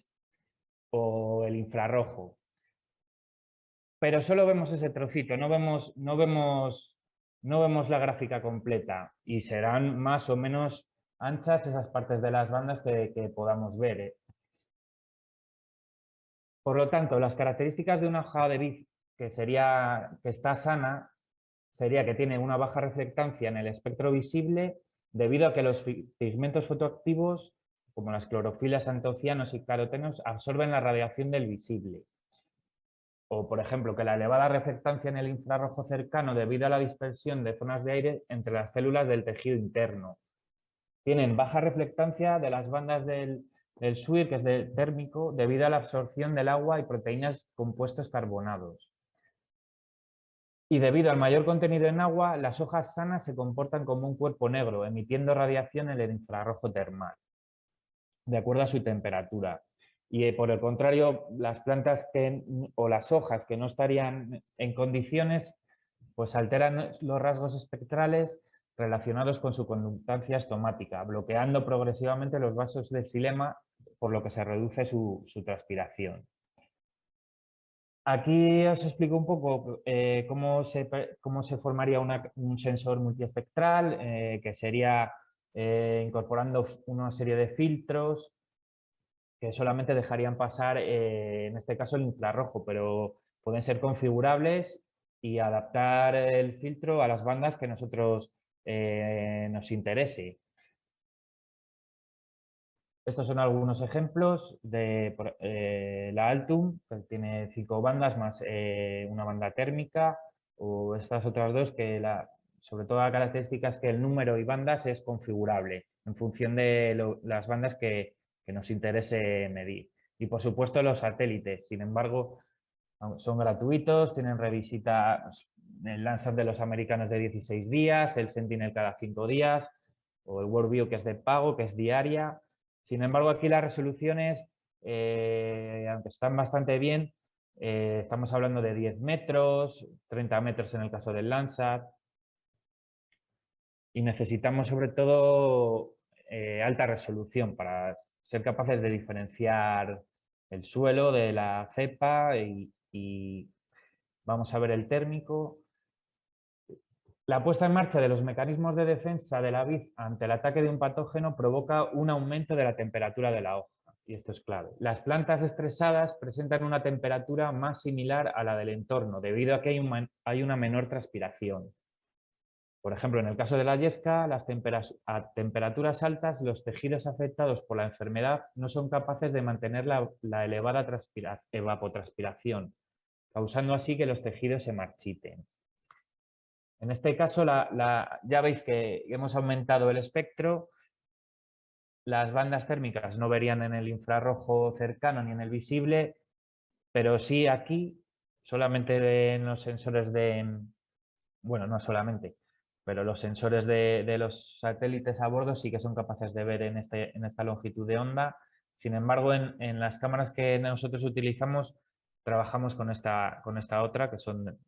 o el infrarrojo. Pero solo vemos ese trocito, no vemos la gráfica completa y serán más o menos anchas esas partes de las bandas que podamos ver. Por lo tanto, las características de una hoja de vid que está sana sería que tiene una baja reflectancia en el espectro visible debido a que los pigmentos fotoactivos, como las clorofilas, antocianos y carotenos, absorben la radiación del visible. O, por ejemplo, que la elevada reflectancia en el infrarrojo cercano debido a la dispersión de zonas de aire entre las células del tejido interno. Tienen baja reflectancia de las bandas del SWIR, que es del térmico, debido a la absorción del agua y proteínas compuestos carbonados. Y debido al mayor contenido en agua, las hojas sanas se comportan como un cuerpo negro, emitiendo radiación en el infrarrojo termal, de acuerdo a su temperatura. Y por el contrario, las plantas o las hojas que no estarían en condiciones, pues alteran los rasgos espectrales relacionados con su conductancia estomática, bloqueando progresivamente los vasos del xilema, por lo que se reduce su transpiración. Aquí os explico un poco cómo se formaría un sensor multiespectral, que sería incorporando una serie de filtros que solamente dejarían pasar, en este caso, el infrarrojo, pero pueden ser configurables y adaptar el filtro a las bandas que nosotros nos interese. Estos son algunos ejemplos de la Altum, que tiene 5 bandas más una banda térmica, o estas otras dos que sobre todo la característica es que el número y bandas es configurable en función de las bandas que nos interese medir. Y por supuesto los satélites, sin embargo, son gratuitos, tienen revisita el Landsat de los americanos de 16 días, el Sentinel cada 5 días, o el Worldview que es de pago, que es diaria. Sin embargo, aquí las resoluciones, aunque están bastante bien, estamos hablando de 10 metros, 30 metros en el caso del Landsat, y necesitamos sobre todo alta resolución para ser capaces de diferenciar el suelo de la cepa y vamos a ver el térmico. La puesta en marcha de los mecanismos de defensa de la vid ante el ataque de un patógeno provoca un aumento de la temperatura de la hoja, y esto es clave. Las plantas estresadas presentan una temperatura más similar a la del entorno, debido a que hay una menor transpiración. Por ejemplo, en el caso de la yesca, a temperaturas altas, los tejidos afectados por la enfermedad no son capaces de mantener la elevada evapotranspiración, causando así que los tejidos se marchiten. En este caso, ya veis que hemos aumentado el espectro. Las bandas térmicas no verían en el infrarrojo cercano ni en el visible, pero sí aquí, solamente en los sensores bueno, no solamente, pero los sensores de los satélites a bordo sí que son capaces de ver en esta longitud de onda. Sin embargo, en las cámaras que nosotros utilizamos, trabajamos con esta otra, que son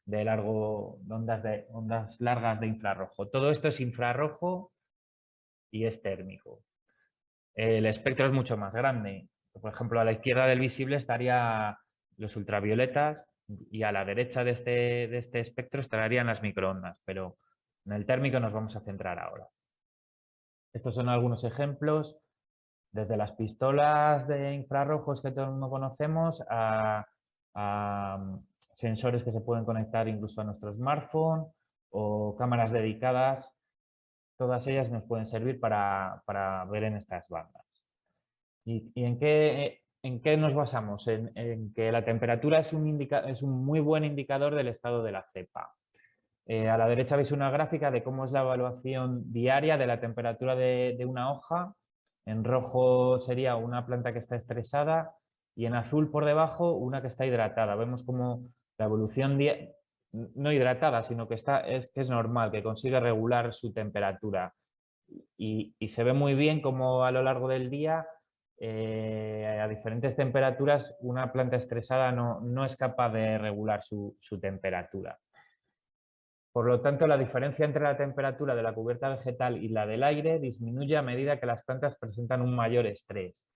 de ondas largas de infrarrojo. Todo esto es infrarrojo y es térmico. El espectro es mucho más grande. Por ejemplo, a la izquierda del visible estarían los ultravioletas y a la derecha de este espectro estarían las microondas, pero en el térmico nos vamos a centrar ahora. Estos son algunos ejemplos, desde las pistolas de infrarrojos que todo el mundo conocemos a sensores que se pueden conectar incluso a nuestro smartphone o cámaras dedicadas. Todas ellas nos pueden servir para ver en estas bandas. ¿Y en qué nos basamos? En que la temperatura es un muy buen indicador del estado de la cepa. A la derecha veis una gráfica de cómo es la evaluación diaria de la temperatura de una hoja. En rojo sería una planta que está estresada y en azul por debajo una que está hidratada. Vemos como la evolución no hidratada, sino que es normal, que consigue regular su temperatura. Y se ve muy bien cómo a lo largo del día, a diferentes temperaturas, una planta estresada no es capaz de regular su temperatura. Por lo tanto, la diferencia entre la temperatura de la cubierta vegetal y la del aire disminuye a medida que las plantas presentan un mayor estrés.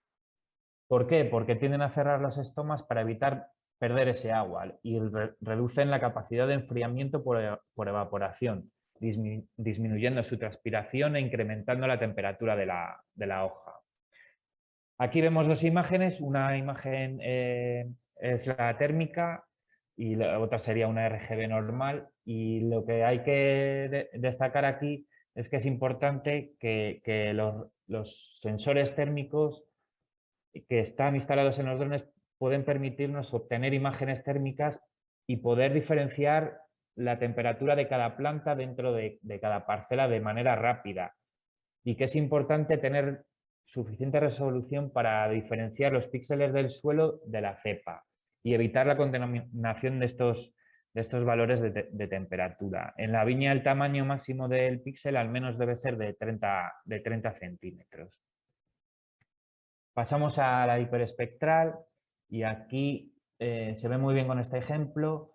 ¿Por qué? Porque tienden a cerrar los estomas para evitar perder ese agua y reducen la capacidad de enfriamiento por evaporación, disminuyendo su transpiración e incrementando la temperatura de la hoja. Aquí vemos dos imágenes, una imagen es la térmica y la otra sería una RGB normal, y lo que hay que destacar aquí es que es importante que los sensores térmicos que están instalados en los drones pueden permitirnos obtener imágenes térmicas y poder diferenciar la temperatura de cada planta dentro de cada parcela de manera rápida, y que es importante tener suficiente resolución para diferenciar los píxeles del suelo de la cepa y evitar la contaminación de de estos valores de temperatura. En la viña el tamaño máximo del píxel al menos debe ser de 30 centímetros. Pasamos a la hiperespectral y aquí se ve muy bien con este ejemplo.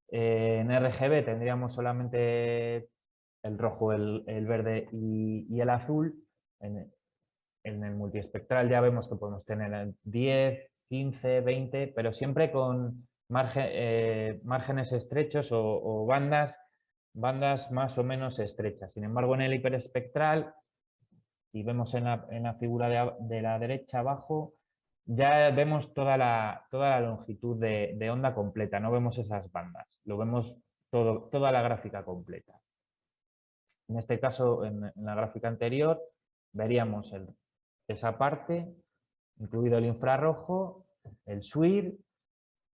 En RGB tendríamos solamente el rojo, el verde y el azul. En el multiespectral ya vemos que podemos tener 10, 15, 20, pero siempre con márgenes estrechos o bandas más o menos estrechas. Sin embargo, en el hiperespectral, y vemos en la figura de la derecha abajo, ya vemos toda la longitud de onda completa, no vemos esas bandas, lo vemos toda la gráfica completa. En este caso, en la gráfica anterior, veríamos esa parte, incluido el infrarrojo, el SWIR.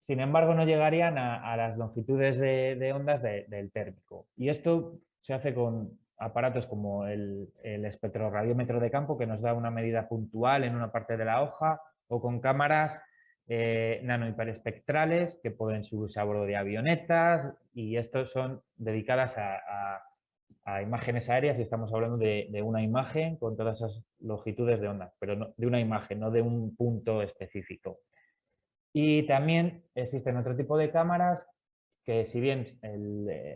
Sin embargo, no llegarían a las longitudes de ondas del térmico. Y esto se hace con aparatos como el espectroradiómetro de campo, que nos da una medida puntual en una parte de la hoja, o con cámaras nanohiperespectrales que pueden subirse a bordo de avionetas, y estos son dedicadas a imágenes aéreas, y estamos hablando de una imagen con todas esas longitudes de onda, pero no, de una imagen, no de un punto específico. Y también existen otro tipo de cámaras que, si bien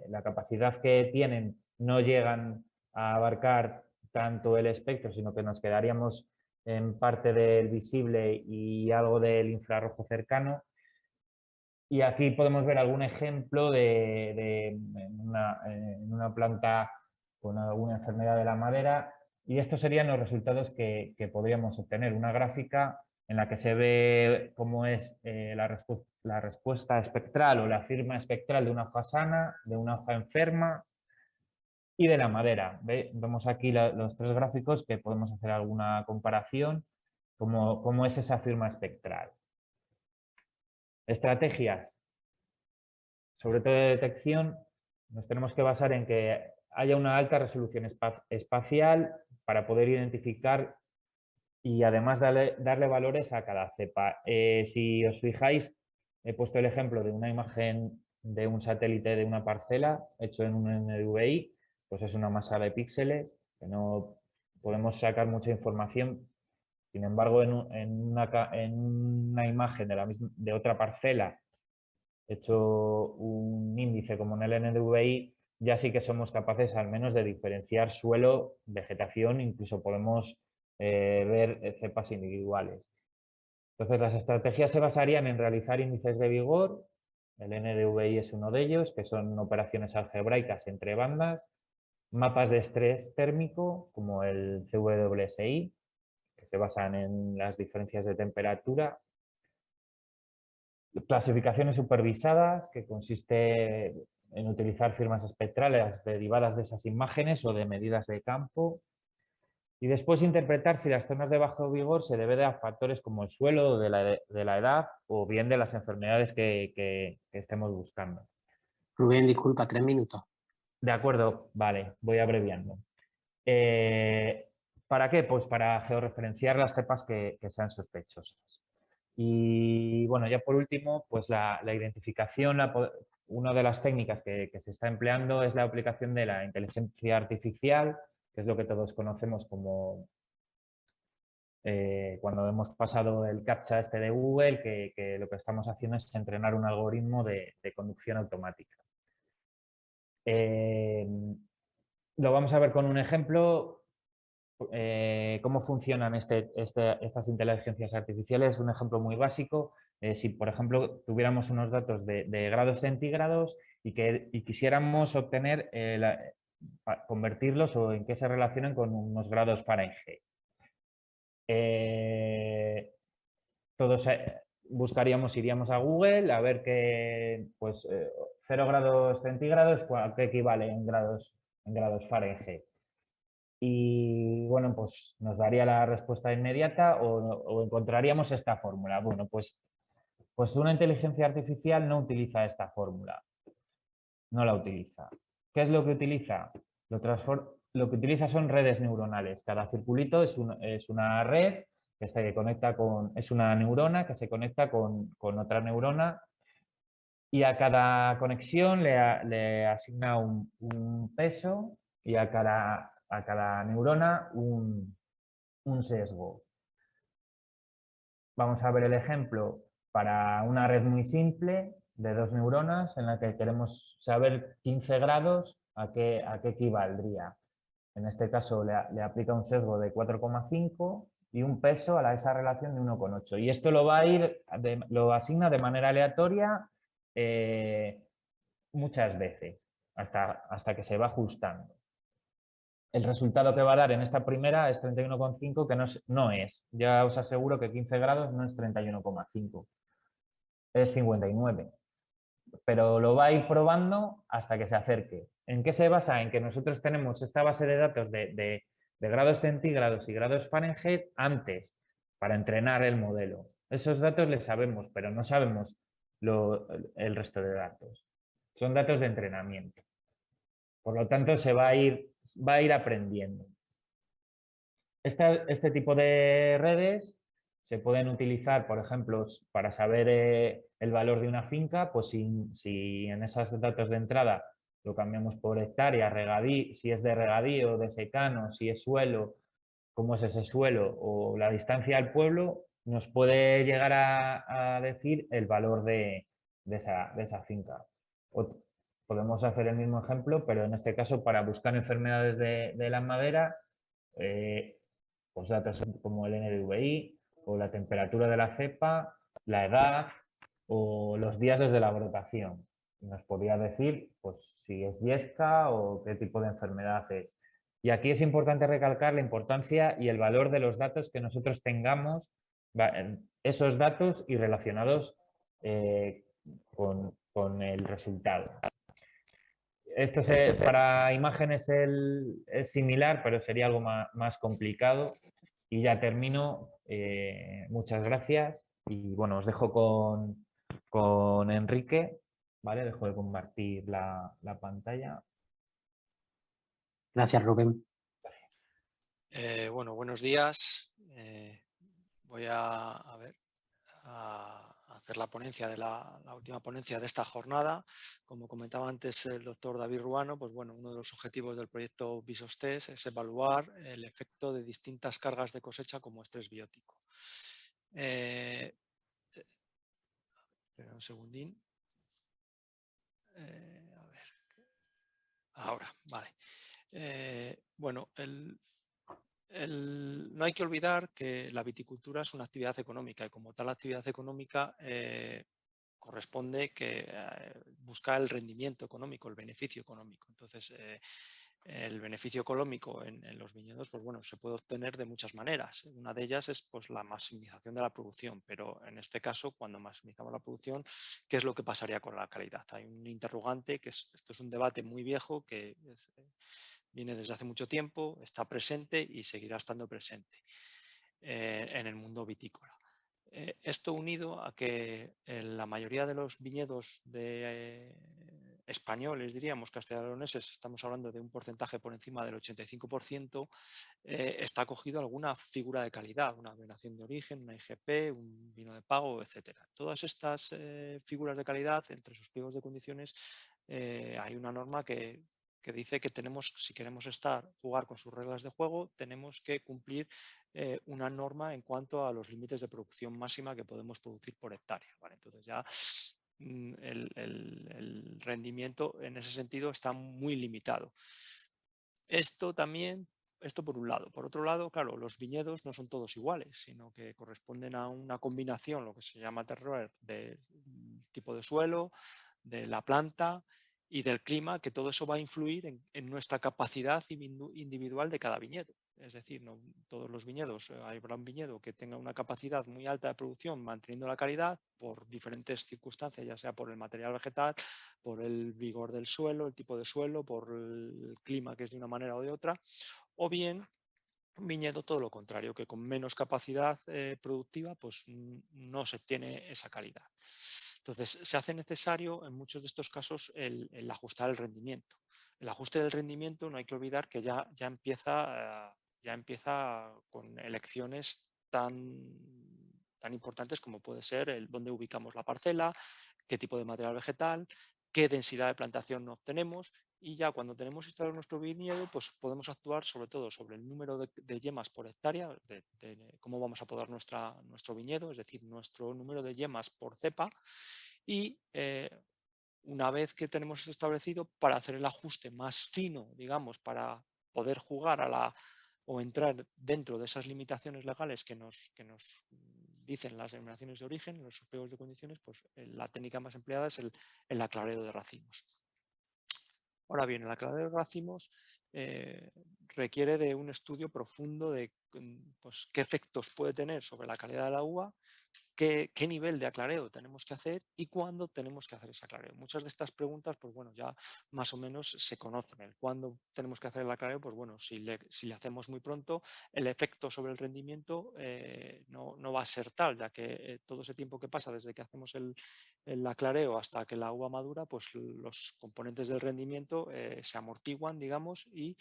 la capacidad que tienen no llegan a abarcar tanto el espectro, sino que nos quedaríamos en parte del visible y algo del infrarrojo cercano. Y aquí podemos ver algún ejemplo en una planta con alguna enfermedad de la madera, y estos serían los resultados que podríamos obtener. Una gráfica en la que se ve cómo es la respuesta espectral o la firma espectral de una hoja sana, de una hoja enferma y de la madera. Vemos aquí los tres gráficos que podemos hacer alguna comparación, cómo es esa firma espectral. Estrategias, sobre todo de detección, nos tenemos que basar en que haya una alta resolución espacial para poder identificar y además darle valores a cada cepa. Si os fijáis, he puesto el ejemplo de una imagen de un satélite de una parcela hecho en un NDVI, pues es una masa de píxeles que no podemos sacar mucha información. Sin embargo, en una imagen de otra parcela hecho un índice como en el NDVI, ya sí que somos capaces al menos de diferenciar suelo, vegetación, incluso podemos ver cepas individuales. Entonces, las estrategias se basarían en realizar índices de vigor, el NDVI es uno de ellos, que son operaciones algebraicas entre bandas, mapas de estrés térmico, como el CWSI, que se basan en las diferencias de temperatura, clasificaciones supervisadas, que consiste en utilizar firmas espectrales derivadas de esas imágenes o de medidas de campo. Y después interpretar si las zonas de bajo vigor se deben a factores como el suelo, de la edad o bien de las enfermedades que estemos buscando. Rubén, disculpa, 3 minutos. De acuerdo, vale, voy abreviando. ¿Para qué? Pues para georreferenciar las cepas que sean sospechosas. Y bueno, ya por último, pues la identificación, una de las técnicas que se está empleando es la aplicación de la inteligencia artificial, que es lo que todos conocemos como cuando hemos pasado el CAPTCHA este de Google, que lo que estamos haciendo es entrenar un algoritmo de conducción automática. Lo vamos a ver con un ejemplo. Cómo funcionan estas inteligencias artificiales, un ejemplo muy básico. Si, por ejemplo, tuviéramos unos datos de grados centígrados y quisiéramos obtener, convertirlos o en qué se relacionan con unos grados Fahrenheit. Todos iríamos a Google a ver que pues, 0 grados centígrados, ¿a qué equivale en grados Fahrenheit? Y bueno, pues nos daría la respuesta inmediata o encontraríamos esta fórmula. Bueno, pues una inteligencia artificial no utiliza esta fórmula, no la utiliza. ¿Qué es lo que utiliza? Lo que utiliza son redes neuronales. Cada circulito es una red que conecta es una neurona que se conecta con otra neurona y a cada conexión le asigna un peso y a cada neurona un sesgo. Vamos a ver el ejemplo para una red muy simple de 2 neuronas en la que queremos saber 15 grados a qué equivaldría. En este caso le aplica un sesgo de 4,5 y un peso a esa relación de 1,8. Y esto lo asigna de manera aleatoria muchas veces, hasta que se va ajustando. El resultado que va a dar en esta primera es 31,5, que no es. Ya os aseguro que 15 grados no es 31,5, es 59. Pero lo va a ir probando hasta que se acerque. ¿En qué se basa? En que nosotros tenemos esta base de datos de grados centígrados y grados Fahrenheit antes, para entrenar el modelo. Esos datos les sabemos, pero no sabemos el resto de datos. Son datos de entrenamiento. Por lo tanto, se va a ir aprendiendo. Este tipo de redes se pueden utilizar, por ejemplo, para saber el valor de una finca, pues si en esos datos de entrada lo cambiamos por hectárea, si es de regadío, de secano, si es suelo, cómo es ese suelo o la distancia al pueblo, nos puede llegar a decir el valor de esa finca. Podemos hacer el mismo ejemplo, pero en este caso para buscar enfermedades de la madera, pues datos como el NDVI o la temperatura de la cepa, la edad o los días desde la brotación. Nos podría decir pues, si es yesca o qué tipo de enfermedad es. Y aquí es importante recalcar la importancia y el valor de los datos que nosotros tengamos, esos datos y relacionados con el resultado. Esto para imágenes es similar, pero sería algo más complicado. Y ya termino. Muchas gracias. Y bueno, os dejo con Enrique. ¿Vale? Dejo de compartir la pantalla. Gracias, Rubén. Bueno, buenos días. Voy a hacer la ponencia de la última ponencia de esta jornada. Como comentaba antes el doctor David Ruano, pues bueno, uno de los objetivos del proyecto Bisostes es evaluar el efecto de distintas cargas de cosecha como estrés biótico. Espera un segundín. A ver. Ahora, vale. Bueno, no hay que olvidar que la viticultura es una actividad económica y como tal actividad económica corresponde que buscar el rendimiento económico, el beneficio económico. Entonces, el beneficio económico en los viñedos, pues bueno, se puede obtener de muchas maneras. Una de ellas es pues, la maximización de la producción, pero en este caso, cuando maximizamos la producción, ¿qué es lo que pasaría con la calidad? Hay un interrogante, esto es un debate muy viejo que viene desde hace mucho tiempo, está presente y seguirá estando presente en el mundo vitícola. Esto unido a que la mayoría de los viñedos españoles, diríamos, castellanoleoneses, estamos hablando de un porcentaje por encima del 85%, está acogido a alguna figura de calidad, una denominación de origen, una IGP, un vino de pago, etc. Todas estas figuras de calidad, entre sus pliegos de condiciones, hay una norma que dice que si queremos jugar con sus reglas de juego, tenemos que cumplir una norma en cuanto a los límites de producción máxima que podemos producir por hectárea. ¿Vale? Entonces ya el rendimiento en ese sentido está muy limitado. Esto por un lado. Por otro lado, claro, los viñedos no son todos iguales, sino que corresponden a una combinación, lo que se llama terroir, del tipo de suelo, de la planta y del clima, que todo eso va a influir en nuestra capacidad individual de cada viñedo. Es decir, no todos los viñedos, habrá un viñedo que tenga una capacidad muy alta de producción manteniendo la calidad por diferentes circunstancias, ya sea por el material vegetal, por el vigor del suelo, el tipo de suelo, por el clima que es de una manera o de otra, o bien un viñedo todo lo contrario, que con menos capacidad productiva pues no se tiene esa calidad. Entonces se hace necesario en muchos de estos casos el ajustar el rendimiento. El ajuste del rendimiento no hay que olvidar que ya empieza con elecciones tan tan importantes como puede ser el dónde ubicamos la parcela, qué tipo de material vegetal, qué densidad de plantación obtenemos, y ya cuando tenemos instalado nuestro viñedo, pues podemos actuar sobre todo sobre el número de yemas por hectárea, de cómo vamos a podar nuestro viñedo, es decir, nuestro número de yemas por cepa, y una vez que tenemos esto establecido, para hacer el ajuste más fino, digamos, para poder jugar o entrar dentro de esas limitaciones legales que nos dicen las denominaciones de origen, los pliegos de condiciones, pues la técnica más empleada es el aclareo de racimos. Ahora bien, el aclareo de racimos requiere de un estudio profundo de pues, qué efectos puede tener sobre la calidad de la uva, qué nivel de aclareo tenemos que hacer y cuándo tenemos que hacer ese aclareo. Muchas de estas preguntas, pues bueno, ya más o menos se conocen. El cuándo tenemos que hacer el aclareo, pues bueno, si le hacemos muy pronto, el efecto sobre el rendimiento no va a ser tal, ya que todo ese tiempo que pasa desde que hacemos el aclareo hasta que la uva madura, pues los componentes del rendimiento se amortiguan, digamos, y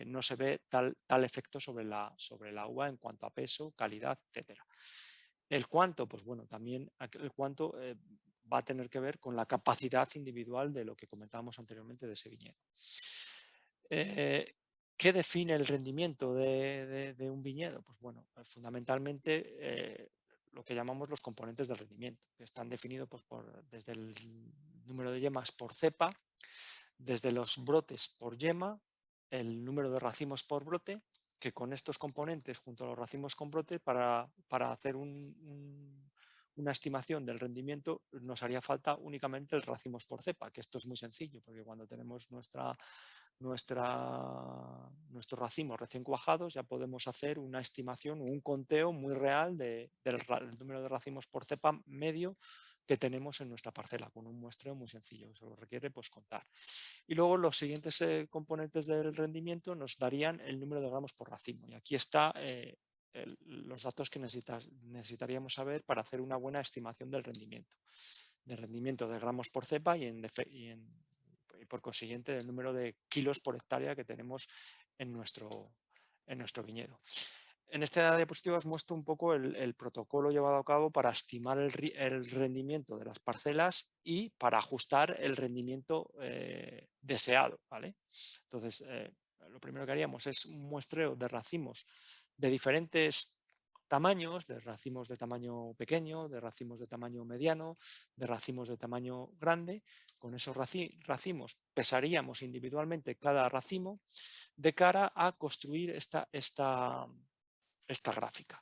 no se ve tal efecto sobre la uva en cuanto a peso, calidad, etcétera. El cuánto, pues bueno, también el cuánto va a tener que ver con la capacidad individual de lo que comentábamos anteriormente de ese viñedo. ¿Qué define el rendimiento de un viñedo? Pues bueno, fundamentalmente lo que llamamos los componentes del rendimiento, que están definidos pues, desde el número de yemas por cepa, desde los brotes por yema, el número de racimos por brote, que con estos componentes junto a los racimos con brote para hacer una estimación del rendimiento nos haría falta únicamente el racimos por cepa, que esto es muy sencillo porque cuando tenemos nuestros racimos recién cuajados ya podemos hacer una estimación o un conteo muy real del número de racimos por cepa medio que tenemos en nuestra parcela con un muestreo muy sencillo, solo requiere pues contar. Y luego los siguientes componentes del rendimiento nos darían el número de gramos por racimo. Y aquí está los datos que necesitaríamos saber para hacer una buena estimación del rendimiento de gramos por cepa y por consiguiente del número de kilos por hectárea que tenemos en nuestro viñedo. En esta diapositiva os muestro un poco el protocolo llevado a cabo para estimar el rendimiento de las parcelas y para ajustar el rendimiento deseado, ¿vale? Entonces, lo primero que haríamos es un muestreo de racimos de diferentes tamaños, de racimos de tamaño pequeño, de racimos de tamaño mediano, de racimos de tamaño grande. Con esos racimos pesaríamos individualmente cada racimo de cara a construir esta gráfica.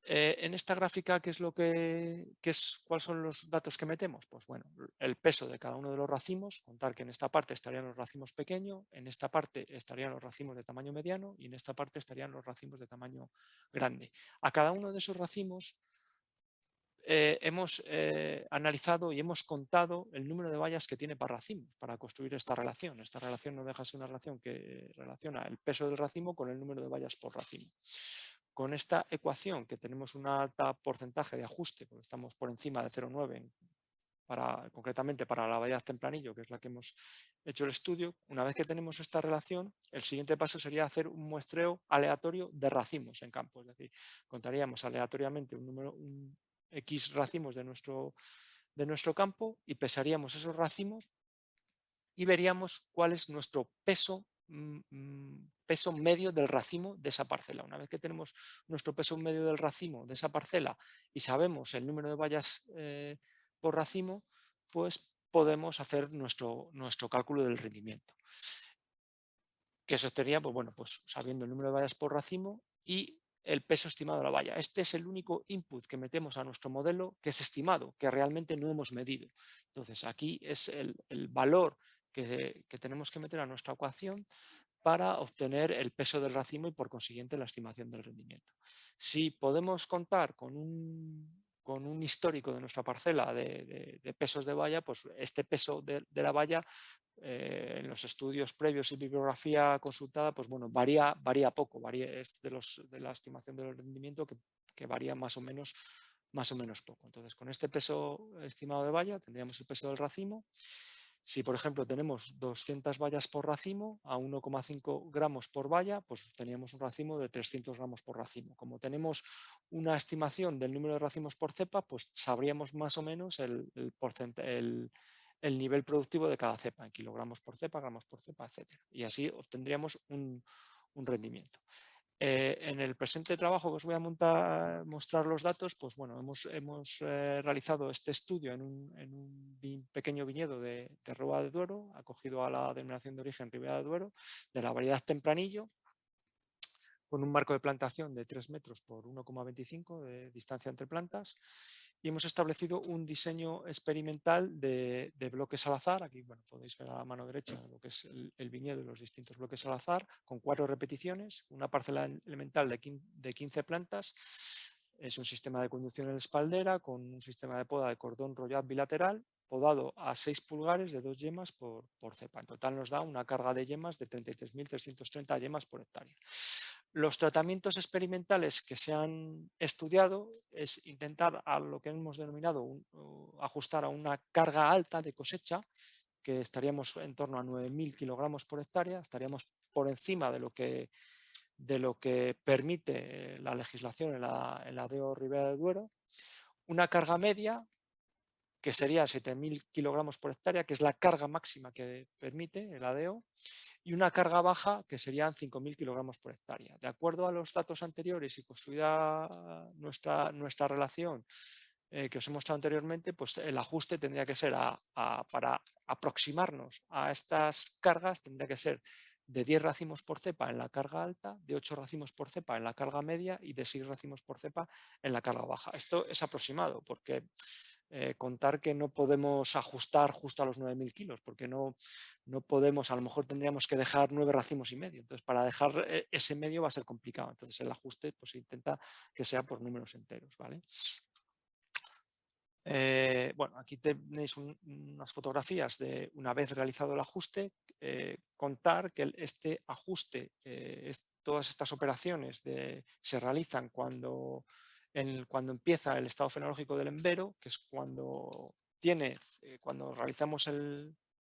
En esta gráfica, ¿cuáles son los datos que metemos? Pues bueno, el peso de cada uno de los racimos, contar que en esta parte estarían los racimos pequeños, en esta parte estarían los racimos de tamaño mediano y en esta parte estarían los racimos de tamaño grande. A cada uno de esos racimos hemos analizado y hemos contado el número de vallas que tiene para racimos para construir esta relación. Esta relación no deja de ser una relación que relaciona el peso del racimo con el número de vallas por racimo. Con esta ecuación, que tenemos un alto porcentaje de ajuste, porque estamos por encima de 0,9, concretamente para la variedad tempranillo, que es la que hemos hecho el estudio, una vez que tenemos esta relación, el siguiente paso sería hacer un muestreo aleatorio de racimos en campo. Es decir, contaríamos aleatoriamente un X racimos de nuestro campo y pesaríamos esos racimos y veríamos cuál es nuestro peso medio del racimo de esa parcela. Una vez que tenemos nuestro peso medio del racimo de esa parcela y sabemos el número de vallas por racimo, pues podemos hacer nuestro cálculo del rendimiento. Que eso sería, pues bueno, pues sabiendo el número de vallas por racimo y el peso estimado de la valla. Este es el único input que metemos a nuestro modelo que es estimado, que realmente no hemos medido. Entonces aquí es el valor que tenemos que meter a nuestra ecuación para obtener el peso del racimo y por consiguiente la estimación del rendimiento. Si podemos contar con un histórico de nuestra parcela de pesos de valla, pues este peso de la valla en los estudios previos y bibliografía consultada, pues bueno, varía poco, es de la estimación del rendimiento que varía más o menos poco. Entonces, con este peso estimado de valla tendríamos el peso del racimo Si, por ejemplo, tenemos 200 bayas por racimo a 1,5 gramos por valla, pues teníamos un racimo de 300 gramos por racimo. Como tenemos una estimación del número de racimos por cepa, pues sabríamos más o menos el nivel productivo de cada cepa, en kilogramos por cepa, gramos por cepa, etc. Y así obtendríamos un rendimiento. En el presente trabajo que os voy a mostrar los datos, pues bueno, hemos realizado este estudio en un pequeño viñedo de Ribera de Duero, acogido a la denominación de origen Ribera de Duero, de la variedad Tempranillo, con un marco de plantación de 3 metros por 1,25 de distancia entre plantas, y hemos establecido un diseño experimental de bloques al azar. Aquí podéis ver a la mano derecha lo que es el viñedo y los distintos bloques al azar, con 4 repeticiones, una parcela elemental de 15 plantas. Es un sistema de conducción en espaldera con un sistema de poda de cordón rollat bilateral, podado a 6 pulgares de 2 yemas por cepa. En total nos da una carga de yemas de 33.330 yemas por hectárea. Los tratamientos experimentales que se han estudiado es intentar a lo que hemos denominado ajustar a una carga alta de cosecha, que estaríamos en torno a 9.000 kilogramos por hectárea, estaríamos por encima de lo que permite la legislación en la DO Ribera de Duero, una carga media que sería 7.000 kilogramos por hectárea, que es la carga máxima que permite el ADO, y una carga baja que serían 5.000 kilogramos por hectárea. De acuerdo a los datos anteriores y construida nuestra relación que os he mostrado anteriormente, pues el ajuste tendría que ser para aproximarnos a estas cargas, tendría que ser de 10 racimos por cepa en la carga alta, de 8 racimos por cepa en la carga media y de 6 racimos por cepa en la carga baja. Esto es aproximado porque contar que no podemos ajustar justo a los 9.000 kilos, porque no podemos, a lo mejor tendríamos que dejar 9 racimos y medio. Entonces, para dejar ese medio va a ser complicado. Entonces, el ajuste pues, se intenta que sea por números enteros, ¿vale? Bueno, aquí tenéis unas fotografías de una vez realizado el ajuste. Contar que este ajuste, todas estas operaciones se realizan cuando empieza el estado fenológico del embero, que es cuando realizamos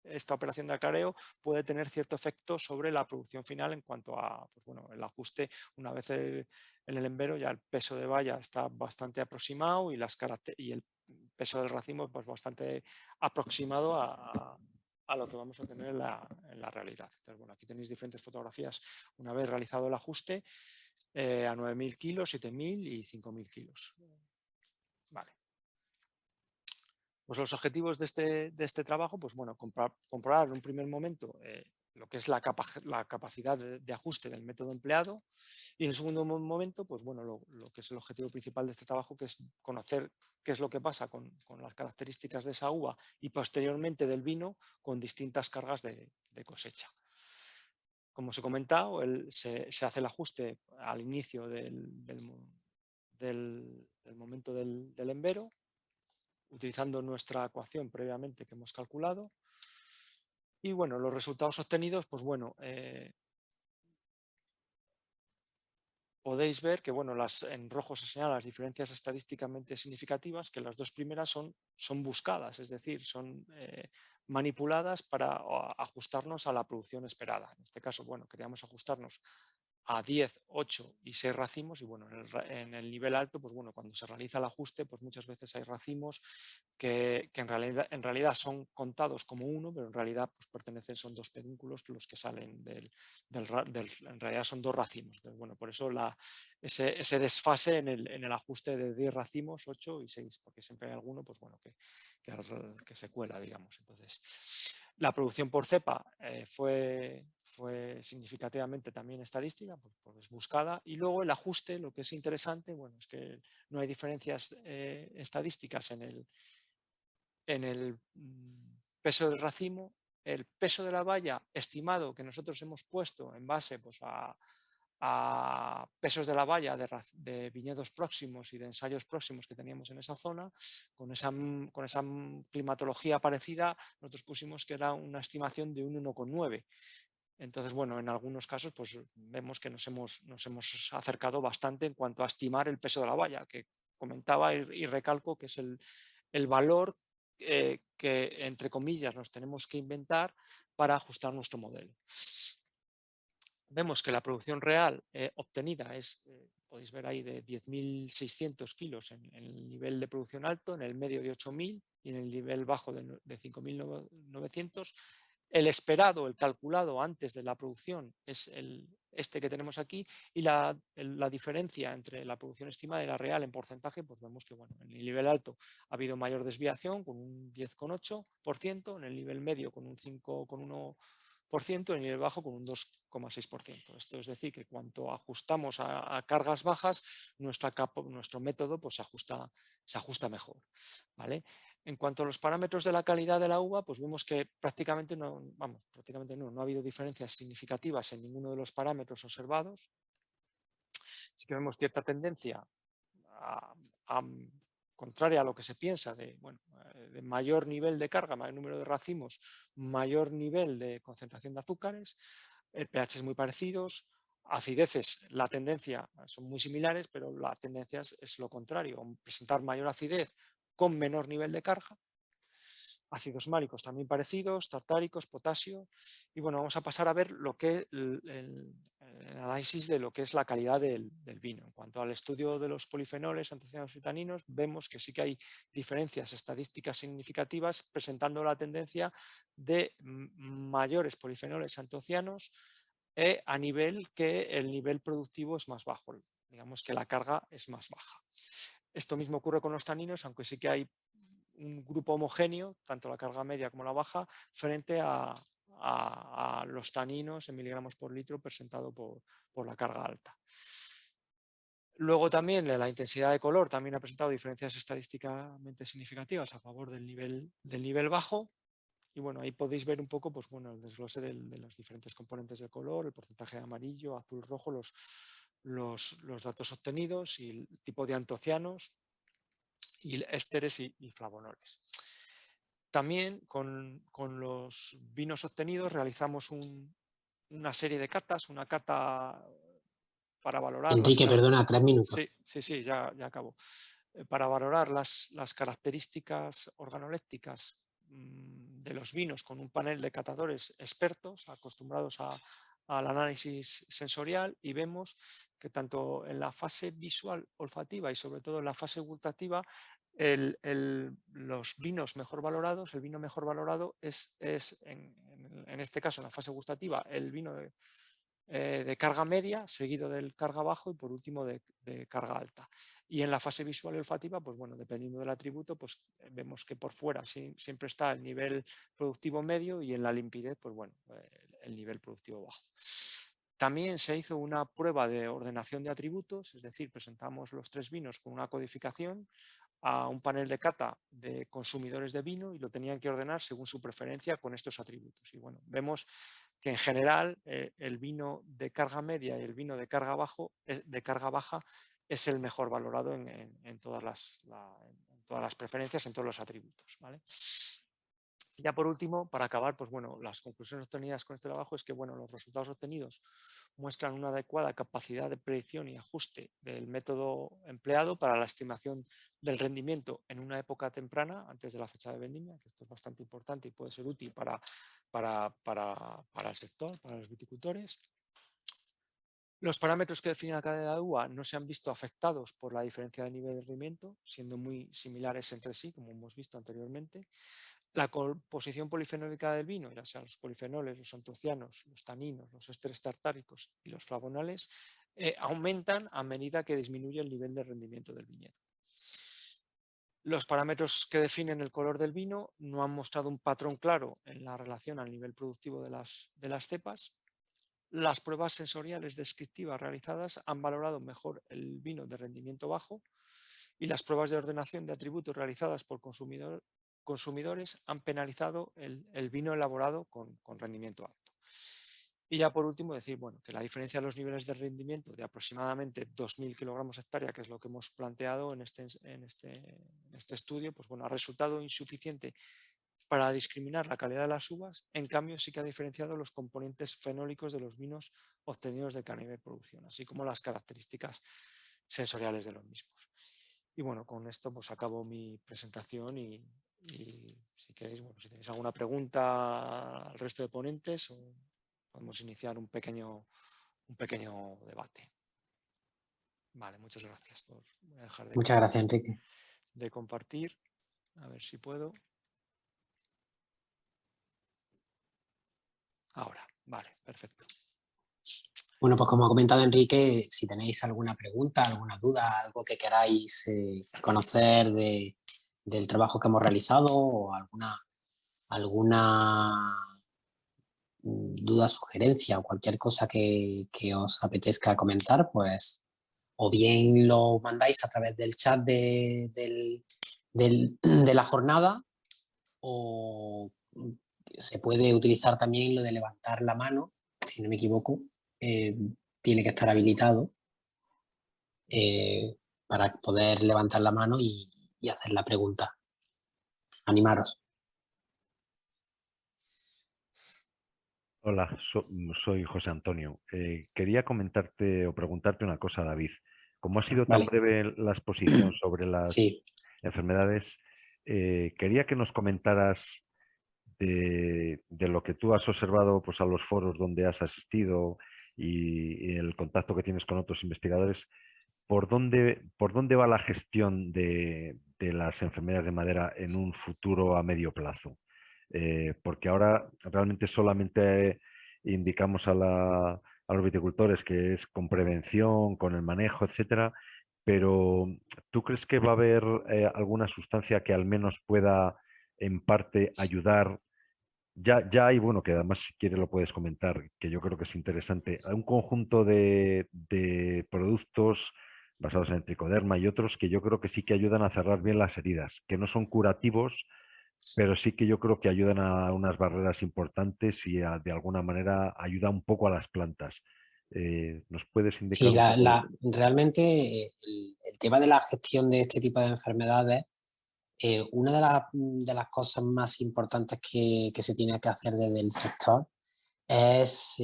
esta operación de acareo, puede tener cierto efecto sobre la producción final en cuanto a pues bueno, el ajuste. Una vez en el embero ya el peso de valla está bastante aproximado y el peso del racimo pues bastante aproximado a lo que vamos a tener en la realidad. Entonces, bueno, aquí tenéis diferentes fotografías una vez realizado el ajuste a 9.000 kilos, 7.000 y 5.000 kilos. Vale. Pues los objetivos de este trabajo, pues bueno, comprobar en un primer momento lo que es la capacidad de ajuste del método empleado, y en segundo momento, pues bueno, lo que es el objetivo principal de este trabajo, que es conocer qué es lo que pasa con las características de esa uva y posteriormente del vino con distintas cargas de cosecha. Como os he comentado, se hace el ajuste al inicio del momento del embero, utilizando nuestra ecuación previamente que hemos calculado. Y bueno, los resultados obtenidos, pues bueno, podéis ver que bueno, en rojo se señalan las diferencias estadísticamente significativas, que las dos primeras son buscadas, es decir, son manipuladas para ajustarnos a la producción esperada. En este caso, bueno, queríamos ajustarnos a 10, 8 y 6 racimos, y bueno, en el nivel alto, pues bueno, cuando se realiza el ajuste, pues muchas veces hay racimos que en realidad son contados como uno, pero en realidad pues son 2 pedúnculos los que salen en realidad son 2 racimos. Entonces, bueno, por eso ese desfase en el ajuste de 10 racimos, 8 y 6, porque siempre hay alguno, pues bueno, que se cuela, digamos. Entonces, la producción por cepa fue significativamente también estadística, porque es buscada, y luego el ajuste, lo que es interesante, bueno, es que no hay diferencias estadísticas en el peso del racimo. El peso de la valla estimado que nosotros hemos puesto en base pues, a pesos de la valla de viñedos próximos y de ensayos próximos que teníamos en esa zona, con esa climatología parecida, nosotros pusimos que era una estimación de un 1,9. Entonces, bueno, en algunos casos pues vemos que nos hemos acercado bastante en cuanto a estimar el peso de la valla, que comentaba y recalco que es el valor que, entre comillas, nos tenemos que inventar para ajustar nuestro modelo. Vemos que la producción real obtenida es, podéis ver ahí, de 10.600 kilos en el nivel de producción alto, en el medio de 8.000 y en el nivel bajo de 5.900. El esperado, el calculado antes de la producción es este que tenemos aquí, y la diferencia entre la producción estimada y la real en porcentaje, pues vemos que bueno, en el nivel alto ha habido mayor desviación con un 10,8%, en el nivel medio con un 5,1%, en el nivel bajo con un 2,6%. Esto es decir, que cuanto ajustamos a cargas bajas, nuestro método pues, se ajusta mejor, ¿vale? En cuanto a los parámetros de la calidad de la uva, pues vemos que prácticamente no ha habido diferencias significativas en ninguno de los parámetros observados. Sí que vemos cierta tendencia contraria a lo que se piensa de mayor nivel de carga, mayor número de racimos, mayor nivel de concentración de azúcares, pH muy parecidos, acideces, la tendencia son muy similares, pero la tendencia es lo contrario, presentar mayor acidez con menor nivel de carga. Ácidos málicos también parecidos, tartáricos, potasio. Y bueno, vamos a pasar a ver lo que el análisis de lo que es la calidad del vino. En cuanto al estudio de los polifenoles, antocianos y taninos, vemos que sí que hay diferencias estadísticas significativas presentando la tendencia de mayores polifenoles antocianos a nivel que el nivel productivo es más bajo. Digamos que la carga es más baja. Esto mismo ocurre con los taninos, aunque sí que hay un grupo homogéneo, tanto la carga media como la baja, frente a los taninos en miligramos por litro presentado por la carga alta. Luego también la intensidad de color también ha presentado diferencias estadísticamente significativas a favor del nivel bajo. Y bueno, ahí podéis ver un poco pues, bueno, el desglose de los diferentes componentes de color, el porcentaje de amarillo, azul, rojo, los datos obtenidos y el tipo de antocianos y ésteres y flavonoles. También con los vinos obtenidos realizamos una serie de catas, una cata para valorar... Enrique, perdona, 3 minutos. Sí, ya acabo. Para valorar las características organolépticas de los vinos con un panel de catadores expertos, acostumbrados al análisis sensorial, y vemos que tanto en la fase visual olfativa y sobre todo en la fase gustativa, los vinos mejor valorados, el vino mejor valorado es en este caso en la fase gustativa el vino de carga media, seguido del carga bajo y por último de carga alta. Y en la fase visual y olfativa, pues bueno, dependiendo del atributo, pues vemos que por fuera siempre está el nivel productivo medio y en la limpidez, pues bueno, el nivel productivo bajo. También se hizo una prueba de ordenación de atributos, es decir, presentamos los 3 vinos con una codificación a un panel de cata de consumidores de vino y lo tenían que ordenar según su preferencia con estos atributos. Y bueno, vemos que en general el vino de carga media y el vino de carga baja es el mejor valorado en todas las preferencias, en todos los atributos, ¿vale? Ya por último, para acabar, pues bueno, las conclusiones obtenidas con este trabajo es que bueno, los resultados obtenidos muestran una adecuada capacidad de predicción y ajuste del método empleado para la estimación del rendimiento en una época temprana, antes de la fecha de vendimia, que esto es bastante importante y puede ser útil para el sector, para los viticultores. Los parámetros que definen la calidad de uva no se han visto afectados por la diferencia de nivel de rendimiento, siendo muy similares entre sí, como hemos visto anteriormente. La composición polifenólica del vino, ya sean los polifenoles, los antocianos, los taninos, los ésteres tartáricos y los flavonoles, aumentan a medida que disminuye el nivel de rendimiento del viñedo. Los parámetros que definen el color del vino no han mostrado un patrón claro en la relación al nivel productivo de las cepas. Las pruebas sensoriales descriptivas realizadas han valorado mejor el vino de rendimiento bajo y las pruebas de ordenación de atributos realizadas por consumidores han penalizado el vino elaborado con rendimiento alto. Y ya por último decir bueno, que la diferencia de los niveles de rendimiento de aproximadamente 2.000 kilogramos hectárea, que es lo que hemos planteado en este estudio, pues bueno, ha resultado insuficiente para discriminar la calidad de las uvas. En cambio sí que ha diferenciado los componentes fenólicos de los vinos obtenidos de cadena de producción, así como las características sensoriales de los mismos. Y bueno, con esto pues acabo mi presentación y Y si queréis, bueno, si tenéis alguna pregunta al resto de ponentes, podemos iniciar un pequeño debate. Vale, muchas gracias. Voy a dejar Muchas gracias, Enrique. de compartir. A ver si puedo. Ahora, vale, perfecto. Bueno, pues como ha comentado Enrique, si tenéis alguna pregunta, alguna duda, algo que queráis conocer del trabajo que hemos realizado o alguna duda, sugerencia o cualquier cosa que os apetezca comentar, pues o bien lo mandáis a través del chat de la jornada, o se puede utilizar también lo de levantar la mano, si no me equivoco, tiene que estar habilitado para poder levantar la mano y hacer la pregunta. Animaros. Hola, soy José Antonio. Quería comentarte o preguntarte una cosa, David. Como ha sido tan Vale. breve la exposición sobre las Sí, enfermedades, quería que nos comentaras de lo que tú has observado, pues, a los foros donde has asistido y el contacto que tienes con otros investigadores. Por dónde va la gestión de las enfermedades de madera en un futuro a medio plazo? Porque ahora realmente solamente indicamos a los viticultores que es con prevención, con el manejo, etcétera, pero ¿tú crees que va a haber alguna sustancia que al menos pueda en parte ayudar? Ya hay, bueno, que además si quieres lo puedes comentar, que yo creo que es interesante, un conjunto de productos basados en el tricoderma y otros que yo creo que sí que ayudan a cerrar bien las heridas, que no son curativos, pero sí que yo creo que ayudan a unas barreras importantes y de alguna manera ayuda un poco a las plantas. ¿Nos puedes indicar sí, un poco? realmente el tema de la gestión de este tipo de enfermedades, una de las cosas más importantes que se tiene que hacer desde el sector es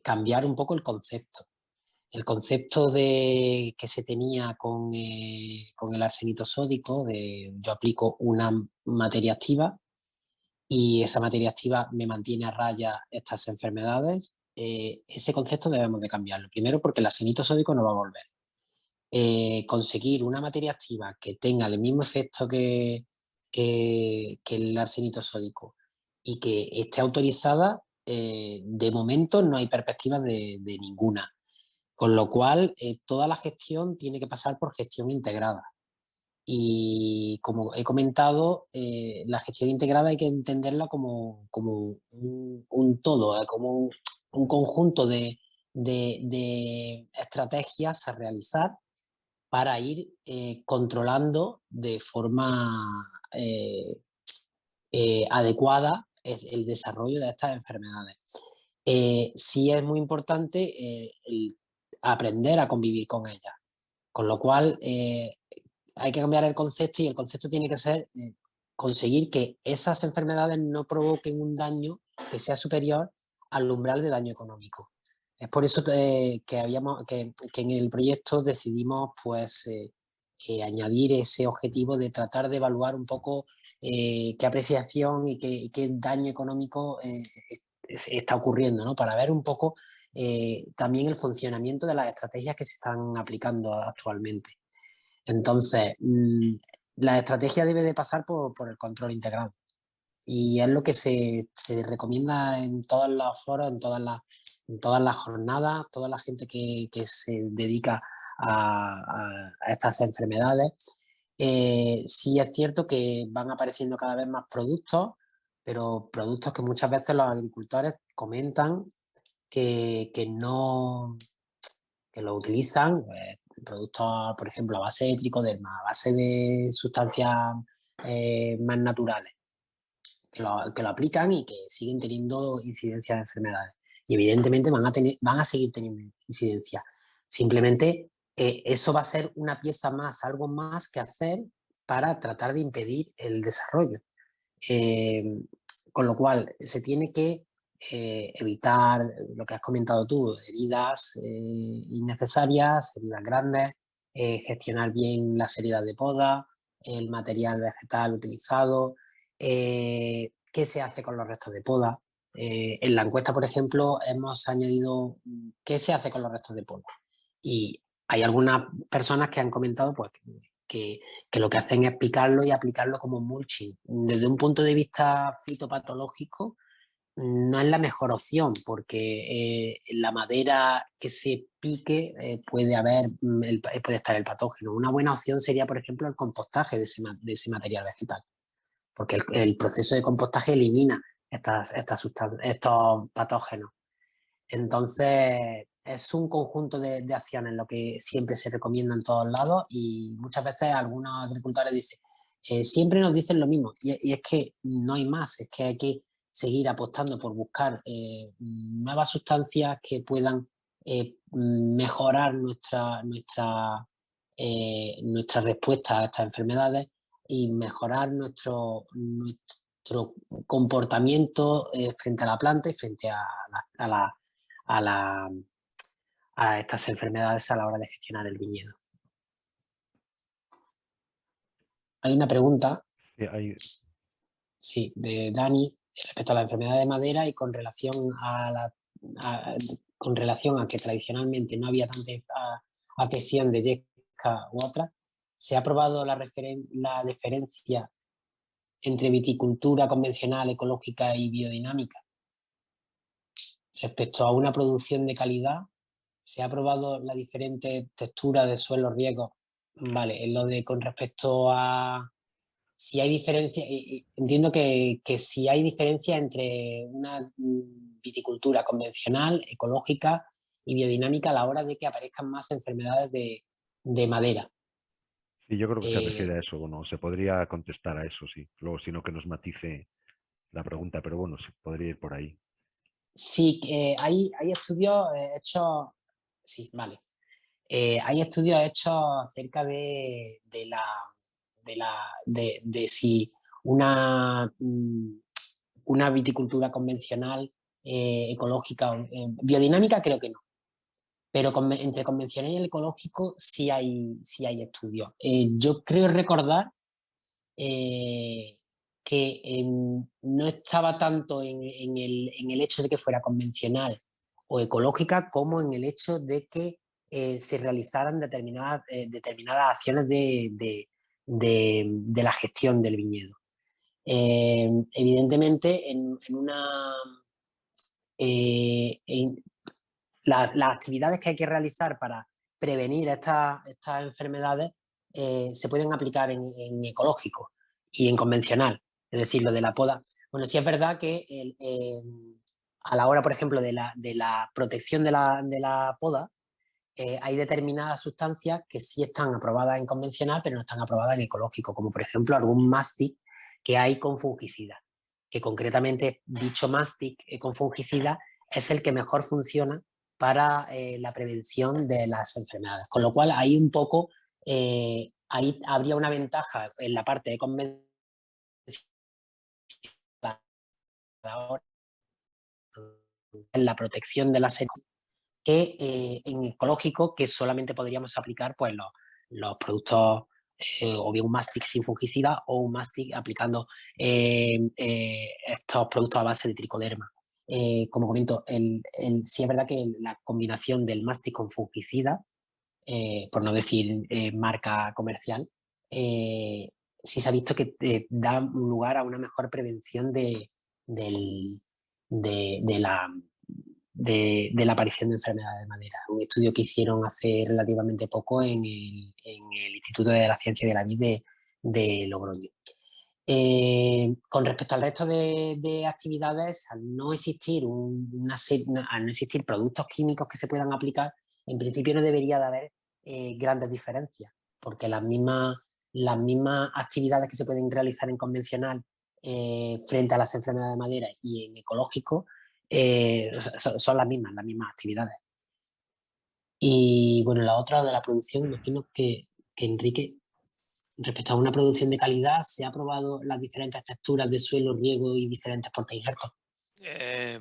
cambiar un poco el concepto. El concepto que se tenía con el arsenito sódico, de yo aplico una materia activa y esa materia activa me mantiene a raya estas enfermedades, ese concepto debemos de cambiarlo. Primero porque el arsenito sódico no va a volver. Conseguir una materia activa que tenga el mismo efecto que el arsenito sódico y que esté autorizada, de momento no hay perspectivas de ninguna. Con lo cual, toda la gestión tiene que pasar por gestión integrada. Y como he comentado, la gestión integrada hay que entenderla como un todo, como un conjunto de estrategias a realizar para ir controlando de forma adecuada el desarrollo de estas enfermedades. Sí es muy importante el aprender a convivir con ellas, con lo cual hay que cambiar el concepto y el concepto tiene que ser conseguir que esas enfermedades no provoquen un daño que sea superior al umbral de daño económico. Es por eso que en el proyecto decidimos pues, añadir ese objetivo de tratar de evaluar un poco qué apreciación y qué daño económico está ocurriendo, ¿no? Para ver un poco también el funcionamiento de las estrategias que se están aplicando actualmente. Entonces, la estrategia debe de pasar por el control integral. Y es lo que se recomienda en todos los foros, en todas las jornadas, toda la gente que se dedica a estas enfermedades. Sí es cierto que van apareciendo cada vez más productos, pero productos que muchas veces los agricultores comentan que no, que lo utilizan, pues, productos, por ejemplo, a base de tricoderma, a base de sustancias más naturales, que lo aplican y que siguen teniendo incidencia de enfermedades. Y evidentemente van a seguir teniendo incidencia. Simplemente eso va a ser una pieza más, algo más que hacer para tratar de impedir el desarrollo. Con lo cual, se tiene que evitar lo que has comentado tú, heridas innecesarias, heridas grandes, gestionar bien las heridas de poda, el material vegetal utilizado, qué se hace con los restos de poda. En la encuesta, por ejemplo, hemos añadido qué se hace con los restos de poda. Y hay algunas personas que han comentado pues, que lo que hacen es picarlo y aplicarlo como mulching. Desde un punto de vista fitopatológico, no es la mejor opción porque en la madera que se pique puede estar el patógeno. Una buena opción sería, por ejemplo, el compostaje de ese material vegetal, porque el proceso de compostaje elimina estos patógenos. Entonces, es un conjunto de acciones lo que siempre se recomienda en todos lados y muchas veces algunos agricultores dicen, siempre nos dicen lo mismo y es que no hay más, es que hay que seguir apostando por buscar nuevas sustancias que puedan mejorar nuestra respuesta a estas enfermedades y mejorar nuestro comportamiento frente a la planta y frente a estas enfermedades a la hora de gestionar el viñedo. Hay una pregunta sí, de Dani respecto a la enfermedad de madera y con relación a que tradicionalmente no había tanta afección de yesca u otra. ¿Se ha probado la diferencia entre viticultura convencional, ecológica y biodinámica? Respecto a una producción de calidad, ¿se ha probado la diferente textura de suelos, riegos? Vale, en lo de con respecto a si hay diferencia, entiendo que si hay diferencia entre una viticultura convencional, ecológica y biodinámica a la hora de que aparezcan más enfermedades de madera. Sí, yo creo que se refiere a eso. Bueno, se podría contestar a eso, sí. Luego, sino que nos matice la pregunta, pero bueno, se podría ir por ahí. Sí, hay estudios hechos. Sí, vale. Hay estudios hechos acerca de si una viticultura convencional, ecológica, biodinámica creo que no, pero entre convencional y el ecológico sí hay estudios. Yo creo recordar que no estaba tanto en el hecho de que fuera convencional o ecológica como en el hecho de que se realizaran determinadas acciones de la gestión del viñedo. Evidentemente, las actividades que hay que realizar para prevenir estas enfermedades se pueden aplicar en ecológico y en convencional. Es decir, lo de la poda. Bueno, sí es verdad que a la hora, por ejemplo, de la protección de la poda, hay determinadas sustancias que sí están aprobadas en convencional, pero no están aprobadas en ecológico, como por ejemplo algún mástic que hay con fungicida, que concretamente dicho mástic con fungicida es el que mejor funciona para la prevención de las enfermedades. Con lo cual, ahí un poco, ahí habría una ventaja en la parte de convencional en la protección de la salud que en ecológico, que solamente podríamos aplicar pues, los productos o bien un mástic sin fungicida o un mástic aplicando estos productos a base de tricoderma. Como comento, sí es verdad que la combinación del mástic con fungicida, por no decir marca comercial, sí se ha visto que da lugar a una mejor prevención de la aparición de enfermedades de madera. Un estudio que hicieron hace relativamente poco en el Instituto de la Ciencia de la Vid de Logroño. Con respecto al resto de actividades, al no existir productos químicos que se puedan aplicar, en principio no debería de haber grandes diferencias, porque las mismas actividades que se pueden realizar en convencional frente a las enfermedades de madera y en ecológico son las mismas actividades. Y bueno, la otra de la producción, imagino que Enrique, respecto a una producción de calidad, ¿se ha probado las diferentes texturas de suelo, riego y diferentes portainjertos?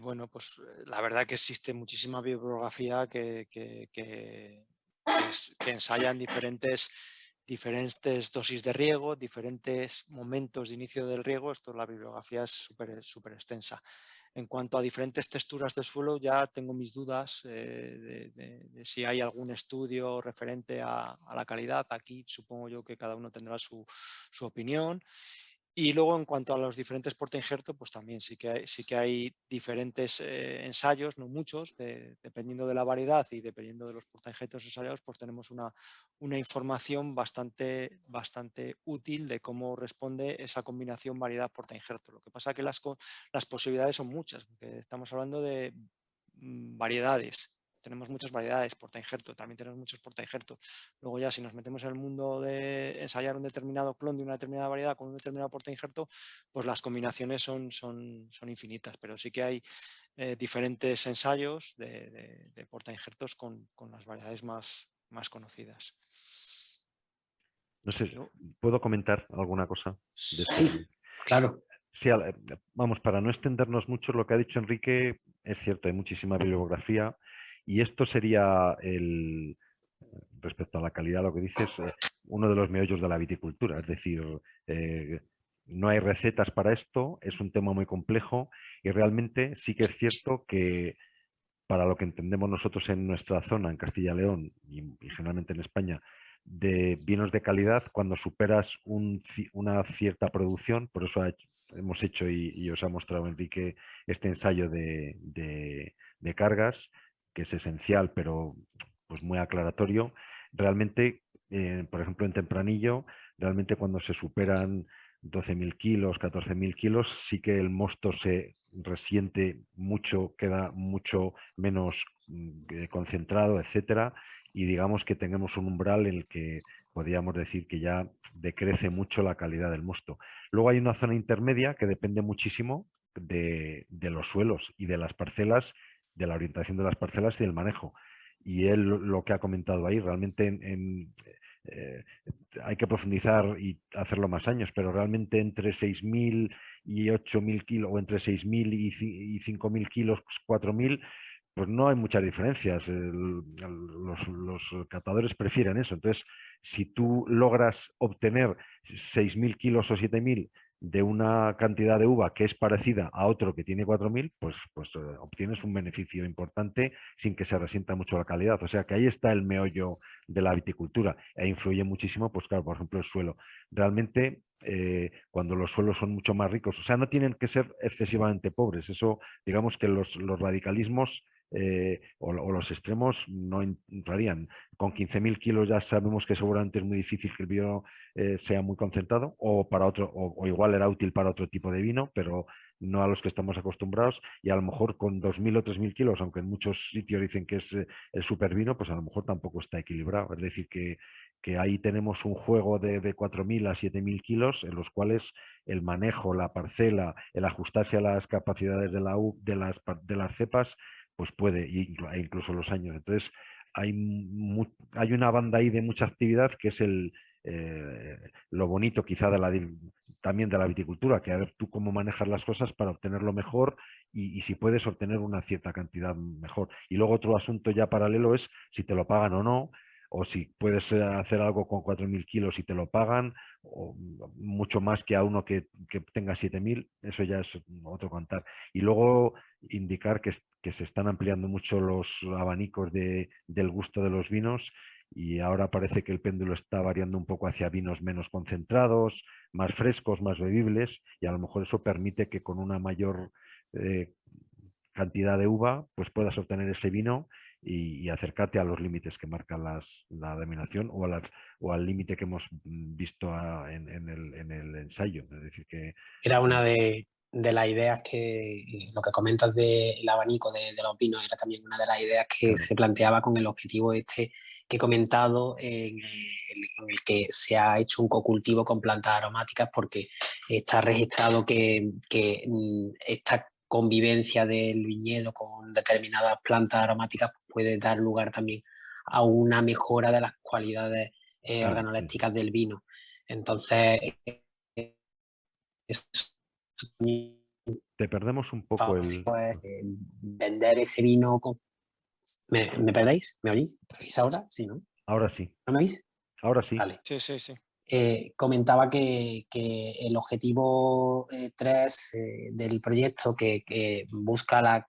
Bueno, pues la verdad que existe muchísima bibliografía que ensayan diferentes diferentes dosis de riego, diferentes momentos de inicio del riego. Esto, la bibliografía es súper extensa. En cuanto a diferentes texturas de suelo, ya tengo mis dudas de si hay algún estudio referente a la calidad. Aquí supongo yo que cada uno tendrá su opinión. Y luego, en cuanto a los diferentes portainjertos, pues también sí que hay diferentes ensayos, no muchos, dependiendo de la variedad y dependiendo de los portainjertos ensayados, pues tenemos una información bastante útil de cómo responde esa combinación variedad portainjerto. Lo que pasa es que las posibilidades son muchas, porque estamos hablando de variedades. Tenemos muchas variedades, portainjerto, también tenemos muchos portainjertos. Luego ya si nos metemos en el mundo de ensayar un determinado clon de una determinada variedad con un determinado portainjerto, pues las combinaciones son infinitas, pero sí que hay diferentes ensayos de portainjertos con las variedades más conocidas. No sé, ¿puedo comentar alguna cosa? Sí, claro. Sí, vamos, para no extendernos mucho, lo que ha dicho Enrique es cierto, hay muchísima bibliografía y esto sería respecto a la calidad, lo que dices, uno de los meollos de la viticultura. Es decir, no hay recetas para esto, es un tema muy complejo y realmente sí que es cierto que para lo que entendemos nosotros en nuestra zona, en Castilla y León y generalmente en España, de vinos de calidad, cuando superas una cierta producción, por eso hemos hecho y os ha mostrado Enrique este ensayo de cargas, que es esencial, pero pues muy aclaratorio. Realmente, por ejemplo, en Tempranillo, realmente cuando se superan 12.000 kilos, 14.000 kilos, sí que el mosto se resiente mucho, queda mucho menos concentrado, etcétera, y digamos que tenemos un umbral en el que podríamos decir que ya decrece mucho la calidad del mosto. Luego hay una zona intermedia que depende muchísimo de los suelos y de las parcelas, de la orientación de las parcelas y del manejo. Y él lo que ha comentado ahí, realmente hay que profundizar y hacerlo más años, pero realmente entre 6.000 y 8.000 kilos, o entre 6.000 y 5.000 kilos, 4.000, pues no hay muchas diferencias. Los catadores prefieren eso. Entonces, si tú logras obtener 6.000 kilos o 7.000 de una cantidad de uva que es parecida a otro que tiene 4.000, pues obtienes un beneficio importante sin que se resienta mucho la calidad. O sea que ahí está el meollo de la viticultura e influye muchísimo, pues claro, por ejemplo, el suelo. Realmente, cuando los suelos son mucho más ricos, o sea, no tienen que ser excesivamente pobres. Eso, digamos que los radicalismos o los extremos no entrarían. Con 15.000 kilos ya sabemos que seguramente es muy difícil que el vino sea muy concentrado, o para otro, o igual era útil para otro tipo de vino, pero no a los que estamos acostumbrados, y a lo mejor con 2.000 o 3.000 kilos, aunque en muchos sitios dicen que es el supervino, pues a lo mejor tampoco está equilibrado. Es decir, que ahí tenemos un juego de 4.000 a 7.000 kilos en los cuales el manejo, la parcela, el ajustarse a las capacidades de las cepas, pues puede, e incluso los años. Entonces, hay una banda ahí de mucha actividad que es lo bonito quizá también de la viticultura, que a ver tú cómo manejas las cosas para obtenerlo mejor y si puedes obtener una cierta cantidad mejor. Y luego otro asunto ya paralelo es si te lo pagan o no, o si puedes hacer algo con 4.000 kilos y te lo pagan, o mucho más que a uno que tenga 7.000, eso ya es otro contar. Y luego indicar que se están ampliando mucho los abanicos del gusto de los vinos, y ahora parece que el péndulo está variando un poco hacia vinos menos concentrados, más frescos, más bebibles, y a lo mejor eso permite que con una mayor cantidad de uva pues puedas obtener ese vino y acercarte a los límites que marca la denominación, o al límite que hemos visto en el ensayo. Es decir, que era una de las ideas que, lo que comentas del abanico de los vinos, era también una de las ideas que claro, se planteaba con el objetivo este que he comentado, en el que se ha hecho un cocultivo con plantas aromáticas, porque está registrado que esta convivencia del viñedo con determinadas plantas aromáticas puede dar lugar también a una mejora de las cualidades claro, sí, organolépticas del vino. Entonces, eso te perdemos un poco vender ese vino con... ¿Me perdéis? ¿Me oís? ¿Me oís ahora? Sí, ¿no? Ahora sí, ¿No me oís? Ahora sí. Vale. Sí, sí, sí. Comentaba que el objetivo 3 del proyecto que busca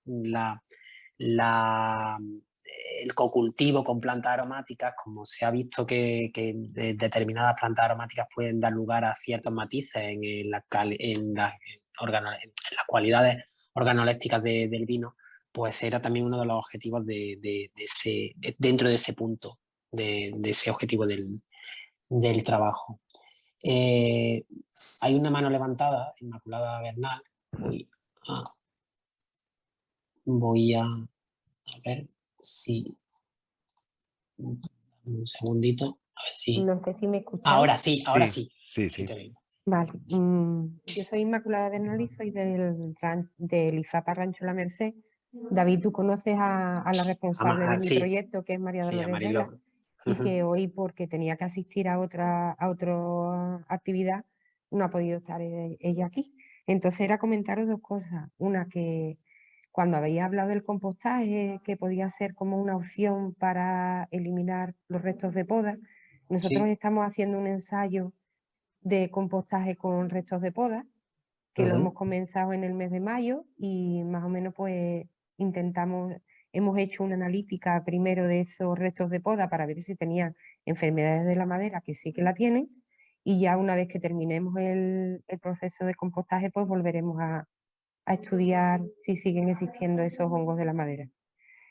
el cocultivo con plantas aromáticas, como se ha visto que determinadas plantas aromáticas pueden dar lugar a ciertos matices en las cualidades organolépticas del vino, pues era también uno de los objetivos dentro de ese punto, de ese objetivo del trabajo. Hay una mano levantada, Inmaculada Bernal. Voy a ver si... Un segundito, a ver si... No sé si me escucháis. Ahora sí, ahora sí. Sí. Te oigo. Vale. Yo soy Inmaculada Bernal y soy del IFAPA Rancho La Merced. David, tú conoces a la responsable de mi sí. proyecto, que es María Sí, Dolores Mariló. Vela, y que hoy, porque tenía que asistir a otra actividad, no ha podido estar ella aquí. Entonces era comentaros dos cosas. Una, que cuando habéis hablado del compostaje, que podía ser como una opción para eliminar los restos de poda, nosotros Sí. estamos haciendo un ensayo de compostaje con restos de poda, que lo hemos comenzado en el mes de mayo y más o menos pues hemos hecho una analítica primero de esos restos de poda para ver si tenían enfermedades de la madera, que sí que la tienen, y ya una vez que terminemos el proceso de compostaje, pues volveremos a estudiar si siguen existiendo esos hongos de la madera.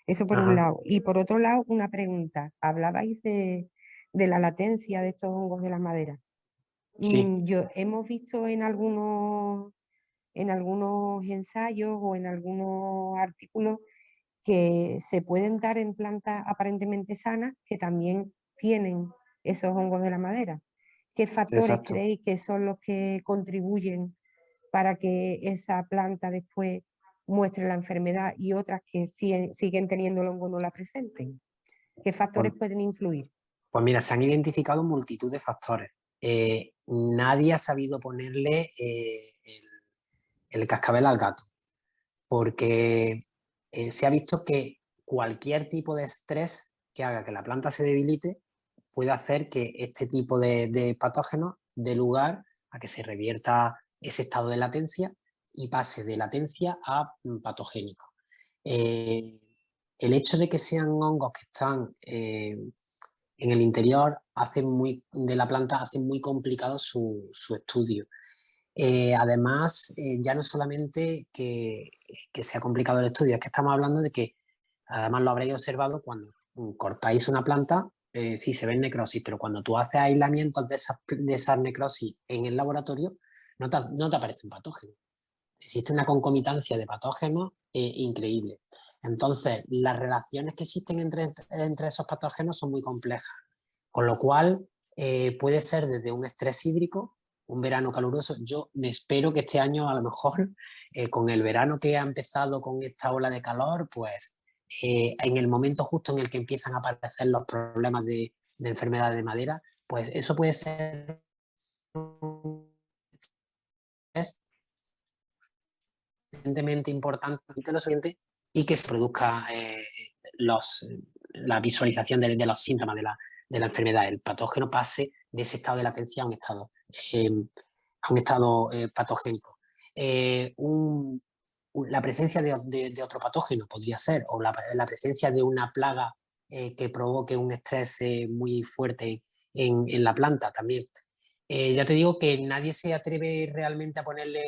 Eso por un lado. Y por otro lado, una pregunta. Hablabais de la latencia de estos hongos de la madera. Sí. Hemos visto en algunos ensayos o en algunos artículos que se pueden dar en plantas aparentemente sanas que también tienen esos hongos de la madera. ¿Qué factores Exacto. creéis que son los que contribuyen para que esa planta después muestre la enfermedad y otras que siguen teniendo el hongo no la presenten? ¿Qué factores pueden influir? Pues mira, se han identificado multitud de factores. Nadie ha sabido ponerle el cascabel al gato, porque se ha visto que cualquier tipo de estrés que haga que la planta se debilite puede hacer que este tipo de patógenos dé lugar a que se revierta ese estado de latencia y pase de latencia a patogénico. El hecho de que sean hongos que están en el interior de la planta hace muy complicado su estudio. Además, ya no solamente que sea complicado el estudio, es que estamos hablando de que, además lo habréis observado, cuando cortáis una planta, sí se ven necrosis, pero cuando tú haces aislamientos de esas necrosis en el laboratorio, no te aparece un patógeno. Existe una concomitancia de patógenos increíble. Entonces, las relaciones que existen entre esos patógenos son muy complejas, con lo cual puede ser desde un estrés hídrico, un verano caluroso. Yo me espero que este año, a lo mejor, con el verano que ha empezado con esta ola de calor, pues en el momento justo en el que empiezan a aparecer los problemas de enfermedad de madera, pues eso puede ser suficientemente importante lo siguiente, y que se produzca la visualización de los síntomas de la enfermedad, el patógeno pase de ese estado de latencia a un estado patogénico. La presencia de otro patógeno podría ser, o la presencia de una plaga que provoque un estrés muy fuerte en la planta también. Ya te digo que nadie se atreve realmente a ponerle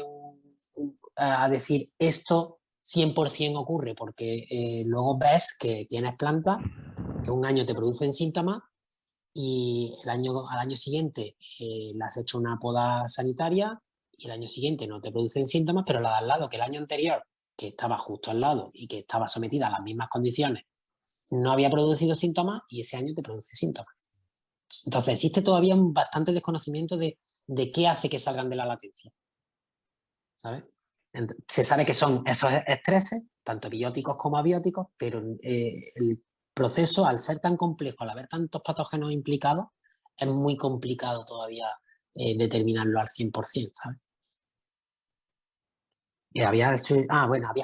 a decir esto 100% ocurre, porque luego ves que tienes plantas que un año te producen síntomas y al año siguiente le has hecho una poda sanitaria y el año siguiente no te producen síntomas, pero la de al lado, que el año anterior, que estaba justo al lado y que estaba sometida a las mismas condiciones, no había producido síntomas y ese año te produce síntomas. Entonces existe todavía un bastante desconocimiento de qué hace que salgan de la latencia, ¿sabes? Se sabe que son esos estreses, tanto bióticos como abióticos, pero el proceso, al ser tan complejo, al haber tantos patógenos implicados, es muy complicado todavía determinarlo al 100%, ¿sabes? Habías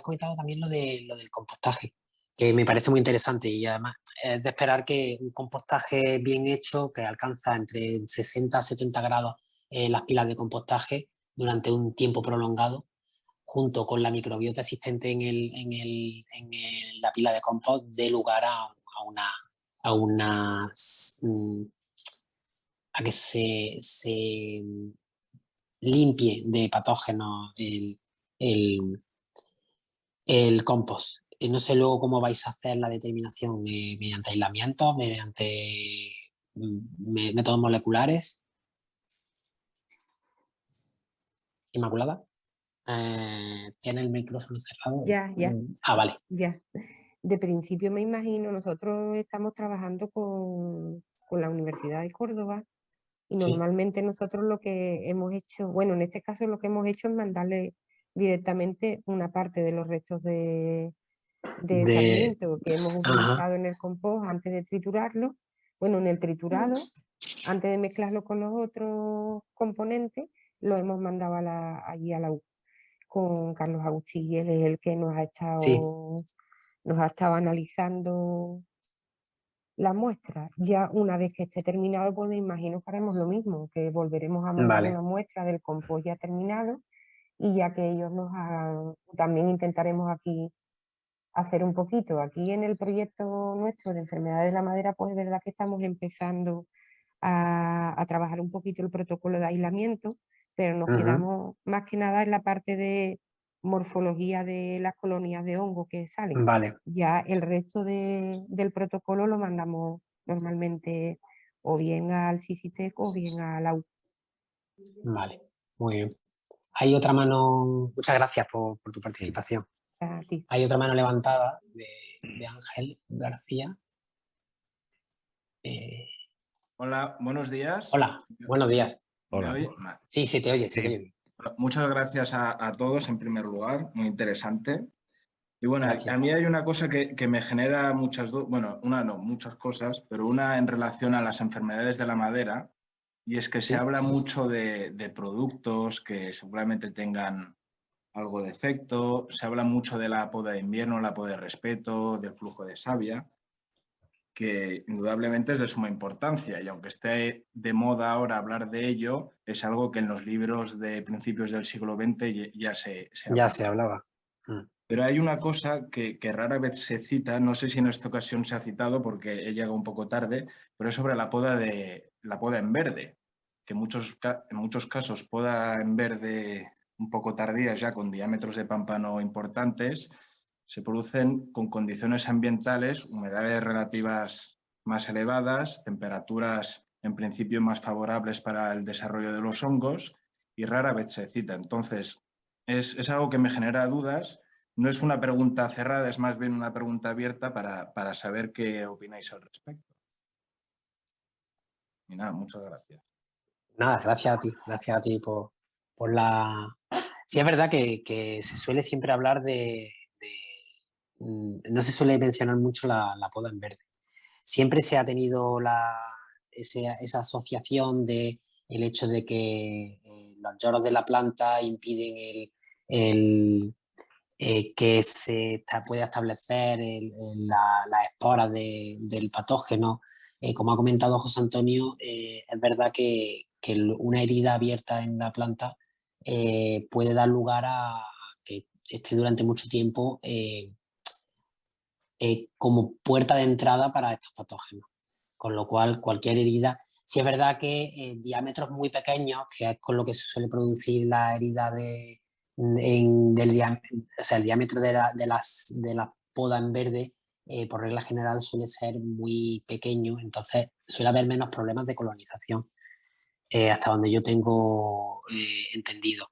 comentado también lo del compostaje. que me parece muy interesante y además es de esperar que un compostaje bien hecho, que alcanza entre 60 a 70 grados las pilas de compostaje durante un tiempo prolongado, junto con la microbiota existente en la pila de compost, dé lugar a que se limpie de patógenos el compost. No sé luego cómo vais a hacer la determinación, mediante aislamiento, mediante métodos moleculares. Inmaculada, ¿tiene el micrófono cerrado? Ya. Vale. Ya. De principio me imagino, nosotros estamos trabajando con la Universidad de Córdoba y Sí. normalmente nosotros lo que hemos hecho, bueno, en este caso lo que hemos hecho es mandarle directamente una parte de los restos de sarmiento que hemos utilizado en el compost antes de triturarlo. Bueno, en el triturado, antes de mezclarlo con los otros componentes, lo hemos mandado allí a la U con Carlos Agustí, y él es el que nos ha estado analizando la muestra. Ya una vez que esté terminado, pues me imagino que haremos lo mismo, que volveremos a mandar Vale. una muestra del compost ya terminado, y ya que ellos nos hagan, también intentaremos aquí hacer un poquito. Aquí en el proyecto nuestro de enfermedades de la madera, pues es verdad que estamos empezando a trabajar un poquito el protocolo de aislamiento, pero nos quedamos más que nada en la parte de morfología de las colonias de hongo que salen. Vale. Ya el resto del protocolo lo mandamos normalmente o bien al CICITEC o bien a la U. Vale, muy bien. Hay otra mano, muchas gracias por tu participación. A ti. Hay otra mano levantada de Ángel García. Hola, buenos días. Hola, buenos días. Hola. ¿Me oye? Vale. Sí, se te oye, Sí. se te oye. Muchas gracias a todos en primer lugar, muy interesante. Y bueno, Gracias. a mí hay una cosa que me genera muchas dudas, bueno, una no, muchas cosas, pero una en relación a las enfermedades de la madera, y es que Sí. se habla mucho de productos que seguramente tengan algo de efecto, se habla mucho de la poda de invierno, la poda de respeto, del flujo de savia, que indudablemente es de suma importancia, y aunque esté de moda ahora hablar de ello, es algo que en los libros de principios del siglo XX ya se Ya se hablaba. Pero hay una cosa que rara vez se cita, no sé si en esta ocasión se ha citado porque he llegado un poco tarde, pero es sobre la poda en verde, que en muchos casos poda en verde un poco tardías ya con diámetros de pámpano importantes, se producen con condiciones ambientales, humedades relativas más elevadas, temperaturas en principio más favorables para el desarrollo de los hongos, y rara vez se cita. Entonces, es algo que me genera dudas. No es una pregunta cerrada, es más bien una pregunta abierta para saber qué opináis al respecto. Y nada, muchas gracias. Nada, gracias a ti por la... Sí, es verdad que se suele siempre hablar no se suele mencionar mucho la poda en verde. Siempre se ha tenido esa asociación de el hecho de que los lloros de la planta impiden que se pueda establecer las esporas del patógeno. Como ha comentado José Antonio, es verdad que una herida abierta en la planta puede dar lugar a que esté durante mucho tiempo como puerta de entrada para estos patógenos. Con lo cual, cualquier herida, si es verdad que diámetros muy pequeños, que es con lo que se suele producir la herida el diámetro de la poda en verde, por regla general suele ser muy pequeño, entonces suele haber menos problemas de colonización, hasta donde yo tengo entendido.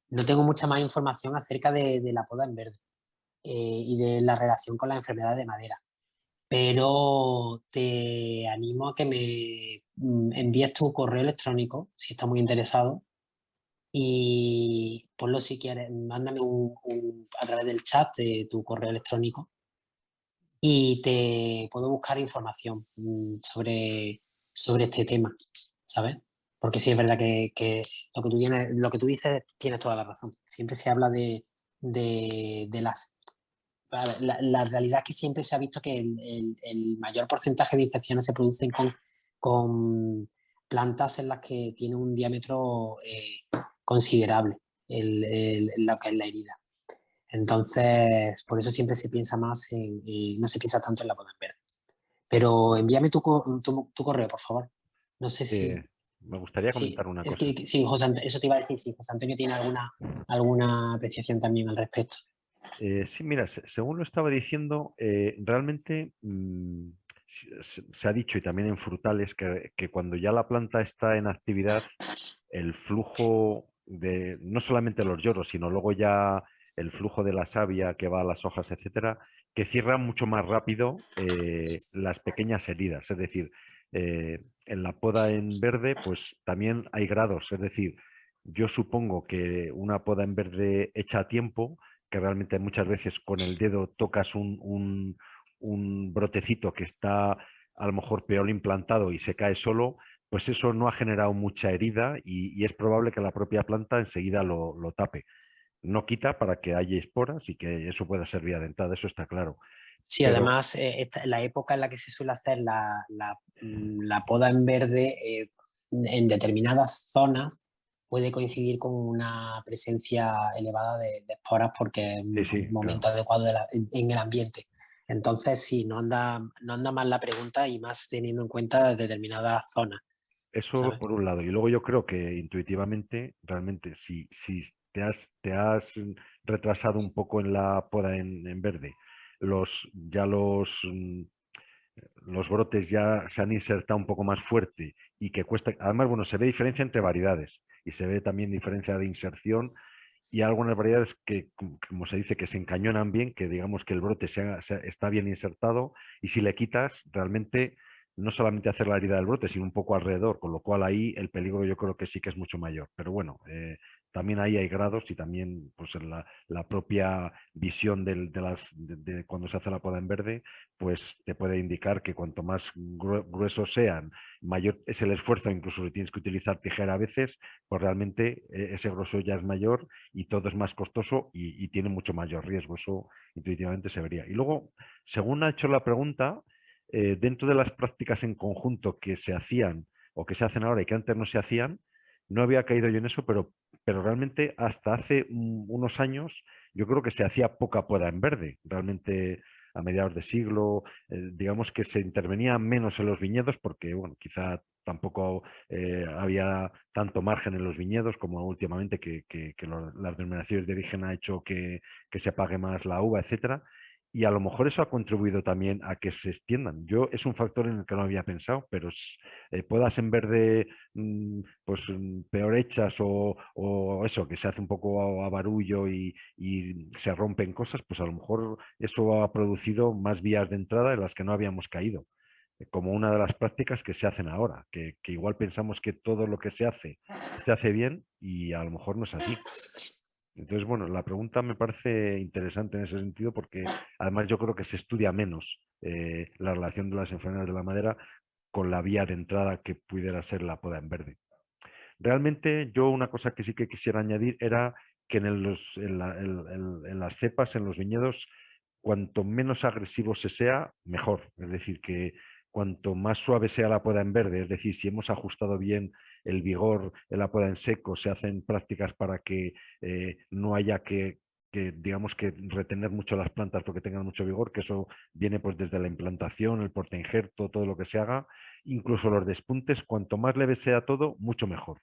No tengo mucha más información acerca de la poda en verde y de la relación con la enfermedad de madera, pero te animo a que me envíes tu correo electrónico si estás muy interesado, y ponlo si quieres, mándame a través del chat de tu correo electrónico y te puedo buscar información sobre este tema, ¿sabes? Porque sí es verdad que lo que tú dices tienes toda la razón. Siempre se habla de las la realidad es que siempre se ha visto que el mayor porcentaje de infecciones se producen con plantas en las que tiene un diámetro considerable lo que es la herida. Entonces, por eso siempre se piensa más no se piensa tanto en la poda en verde. Pero envíame tu correo, por favor. No sé si... Me gustaría Sí, comentar una es cosa. que, sí, eso te iba a decir, si José Antonio tiene alguna apreciación también al respecto. Sí, mira, según lo estaba diciendo, realmente se ha dicho, y también en frutales, que cuando ya la planta está en actividad, el flujo de no solamente los lloros, sino luego ya el flujo de la savia que va a las hojas, etcétera, que cierra mucho más rápido las pequeñas heridas. Es decir, en la poda en verde, pues también hay grados. Es decir, yo supongo que una poda en verde hecha a tiempo, que realmente muchas veces con el dedo tocas un brotecito que está a lo mejor peor implantado y se cae solo, pues eso no ha generado mucha herida y es probable que la propia planta enseguida lo tape. No quita para que haya esporas y que eso pueda ser vía dentada, eso está claro. Sí, Pero además, la época en la que se suele hacer la poda en verde en determinadas zonas puede coincidir con una presencia elevada de esporas porque es sí, un momento claro. adecuado en el ambiente. Entonces, sí, no anda mal la pregunta y más teniendo en cuenta determinadas zonas, Eso ¿sabes? por un lado. Y luego yo creo que intuitivamente, realmente, si te has retrasado un poco en la poda en verde, ya los brotes ya se han insertado un poco más fuerte y que cuesta, además, bueno, se ve diferencia entre variedades y se ve también diferencia de inserción y algunas variedades que, como se dice, que se encañonan bien, que digamos que el brote está bien insertado y si le quitas, realmente no solamente hacer la herida del brote, sino un poco alrededor, con lo cual ahí el peligro yo creo que sí que es mucho mayor. Pero bueno, también ahí hay grados y también pues en la propia visión de cuando se hace la poda en verde, pues te puede indicar que cuanto más gruesos sean, mayor es el esfuerzo, incluso si tienes que utilizar tijera a veces, pues realmente ese grosor ya es mayor y todo es más costoso y tiene mucho mayor riesgo. Eso intuitivamente se vería. Y luego, según ha hecho la pregunta, dentro de las prácticas en conjunto que se hacían o que se hacen ahora y que antes no se hacían, no había caído yo en eso, pero realmente hasta hace unos años yo creo que se hacía poca poda en verde. Realmente a mediados de siglo, digamos que se intervenía menos en los viñedos porque, bueno, quizá tampoco había tanto margen en los viñedos como últimamente que las denominaciones de origen ha hecho que se pague más la uva, etcétera. Y a lo mejor eso ha contribuido también a que se extiendan. Es un factor en el que no había pensado, pero podas en verde pues peor hechas o eso, que se hace un poco a barullo y se rompen cosas, pues a lo mejor eso ha producido más vías de entrada en las que no habíamos caído, como una de las prácticas que se hacen ahora, que igual pensamos que todo lo que se hace bien y a lo mejor no es así. Entonces, bueno, la pregunta me parece interesante en ese sentido porque además yo creo que se estudia menos la relación de las enfermedades de la madera con la vía de entrada que pudiera ser la poda en verde. Realmente yo una cosa que sí que quisiera añadir era que en las cepas, en los viñedos, cuanto menos agresivo se sea, mejor. Es decir, que cuanto más suave sea la poda en verde, es decir, si hemos ajustado bien el vigor en la poda en seco, se hacen prácticas para que no haya digamos que retener mucho las plantas porque tengan mucho vigor, que eso viene pues desde la implantación, el portainjerto, todo lo que se haga, incluso los despuntes, cuanto más leve sea todo, mucho mejor.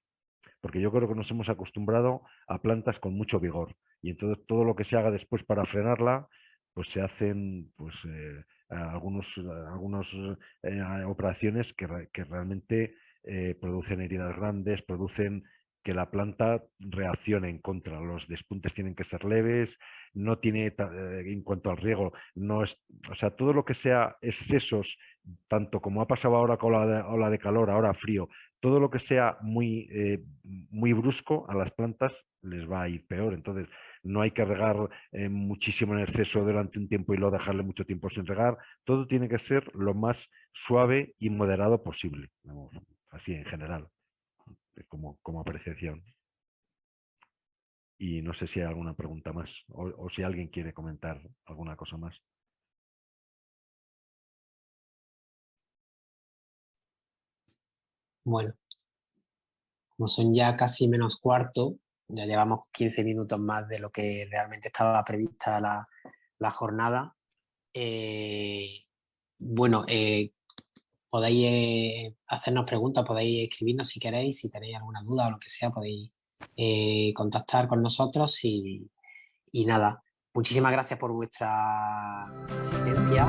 Porque yo creo que nos hemos acostumbrado a plantas con mucho vigor y entonces todo lo que se haga después para frenarla, pues se hacen pues, algunas operaciones que realmente producen heridas grandes, producen que la planta reaccione en contra. Los despuntes tienen que ser leves, no tiene, en cuanto al riego, no es, o sea, todo lo que sea excesos, tanto como ha pasado ahora con la ola de calor, ahora frío, todo lo que sea muy brusco a las plantas les va a ir peor. Entonces, no hay que regar muchísimo en exceso durante un tiempo y luego dejarle mucho tiempo sin regar. Todo tiene que ser lo más suave y moderado posible, vamos, así en general, como apreciación. Y no sé si hay alguna pregunta más o si alguien quiere comentar alguna cosa más. Bueno, como son ya casi menos cuarto, ya llevamos 15 minutos más de lo que realmente estaba prevista la jornada. Bueno, podéis hacernos preguntas, podéis escribirnos si queréis, si tenéis alguna duda o lo que sea, podéis contactar con nosotros y nada, muchísimas gracias por vuestra asistencia.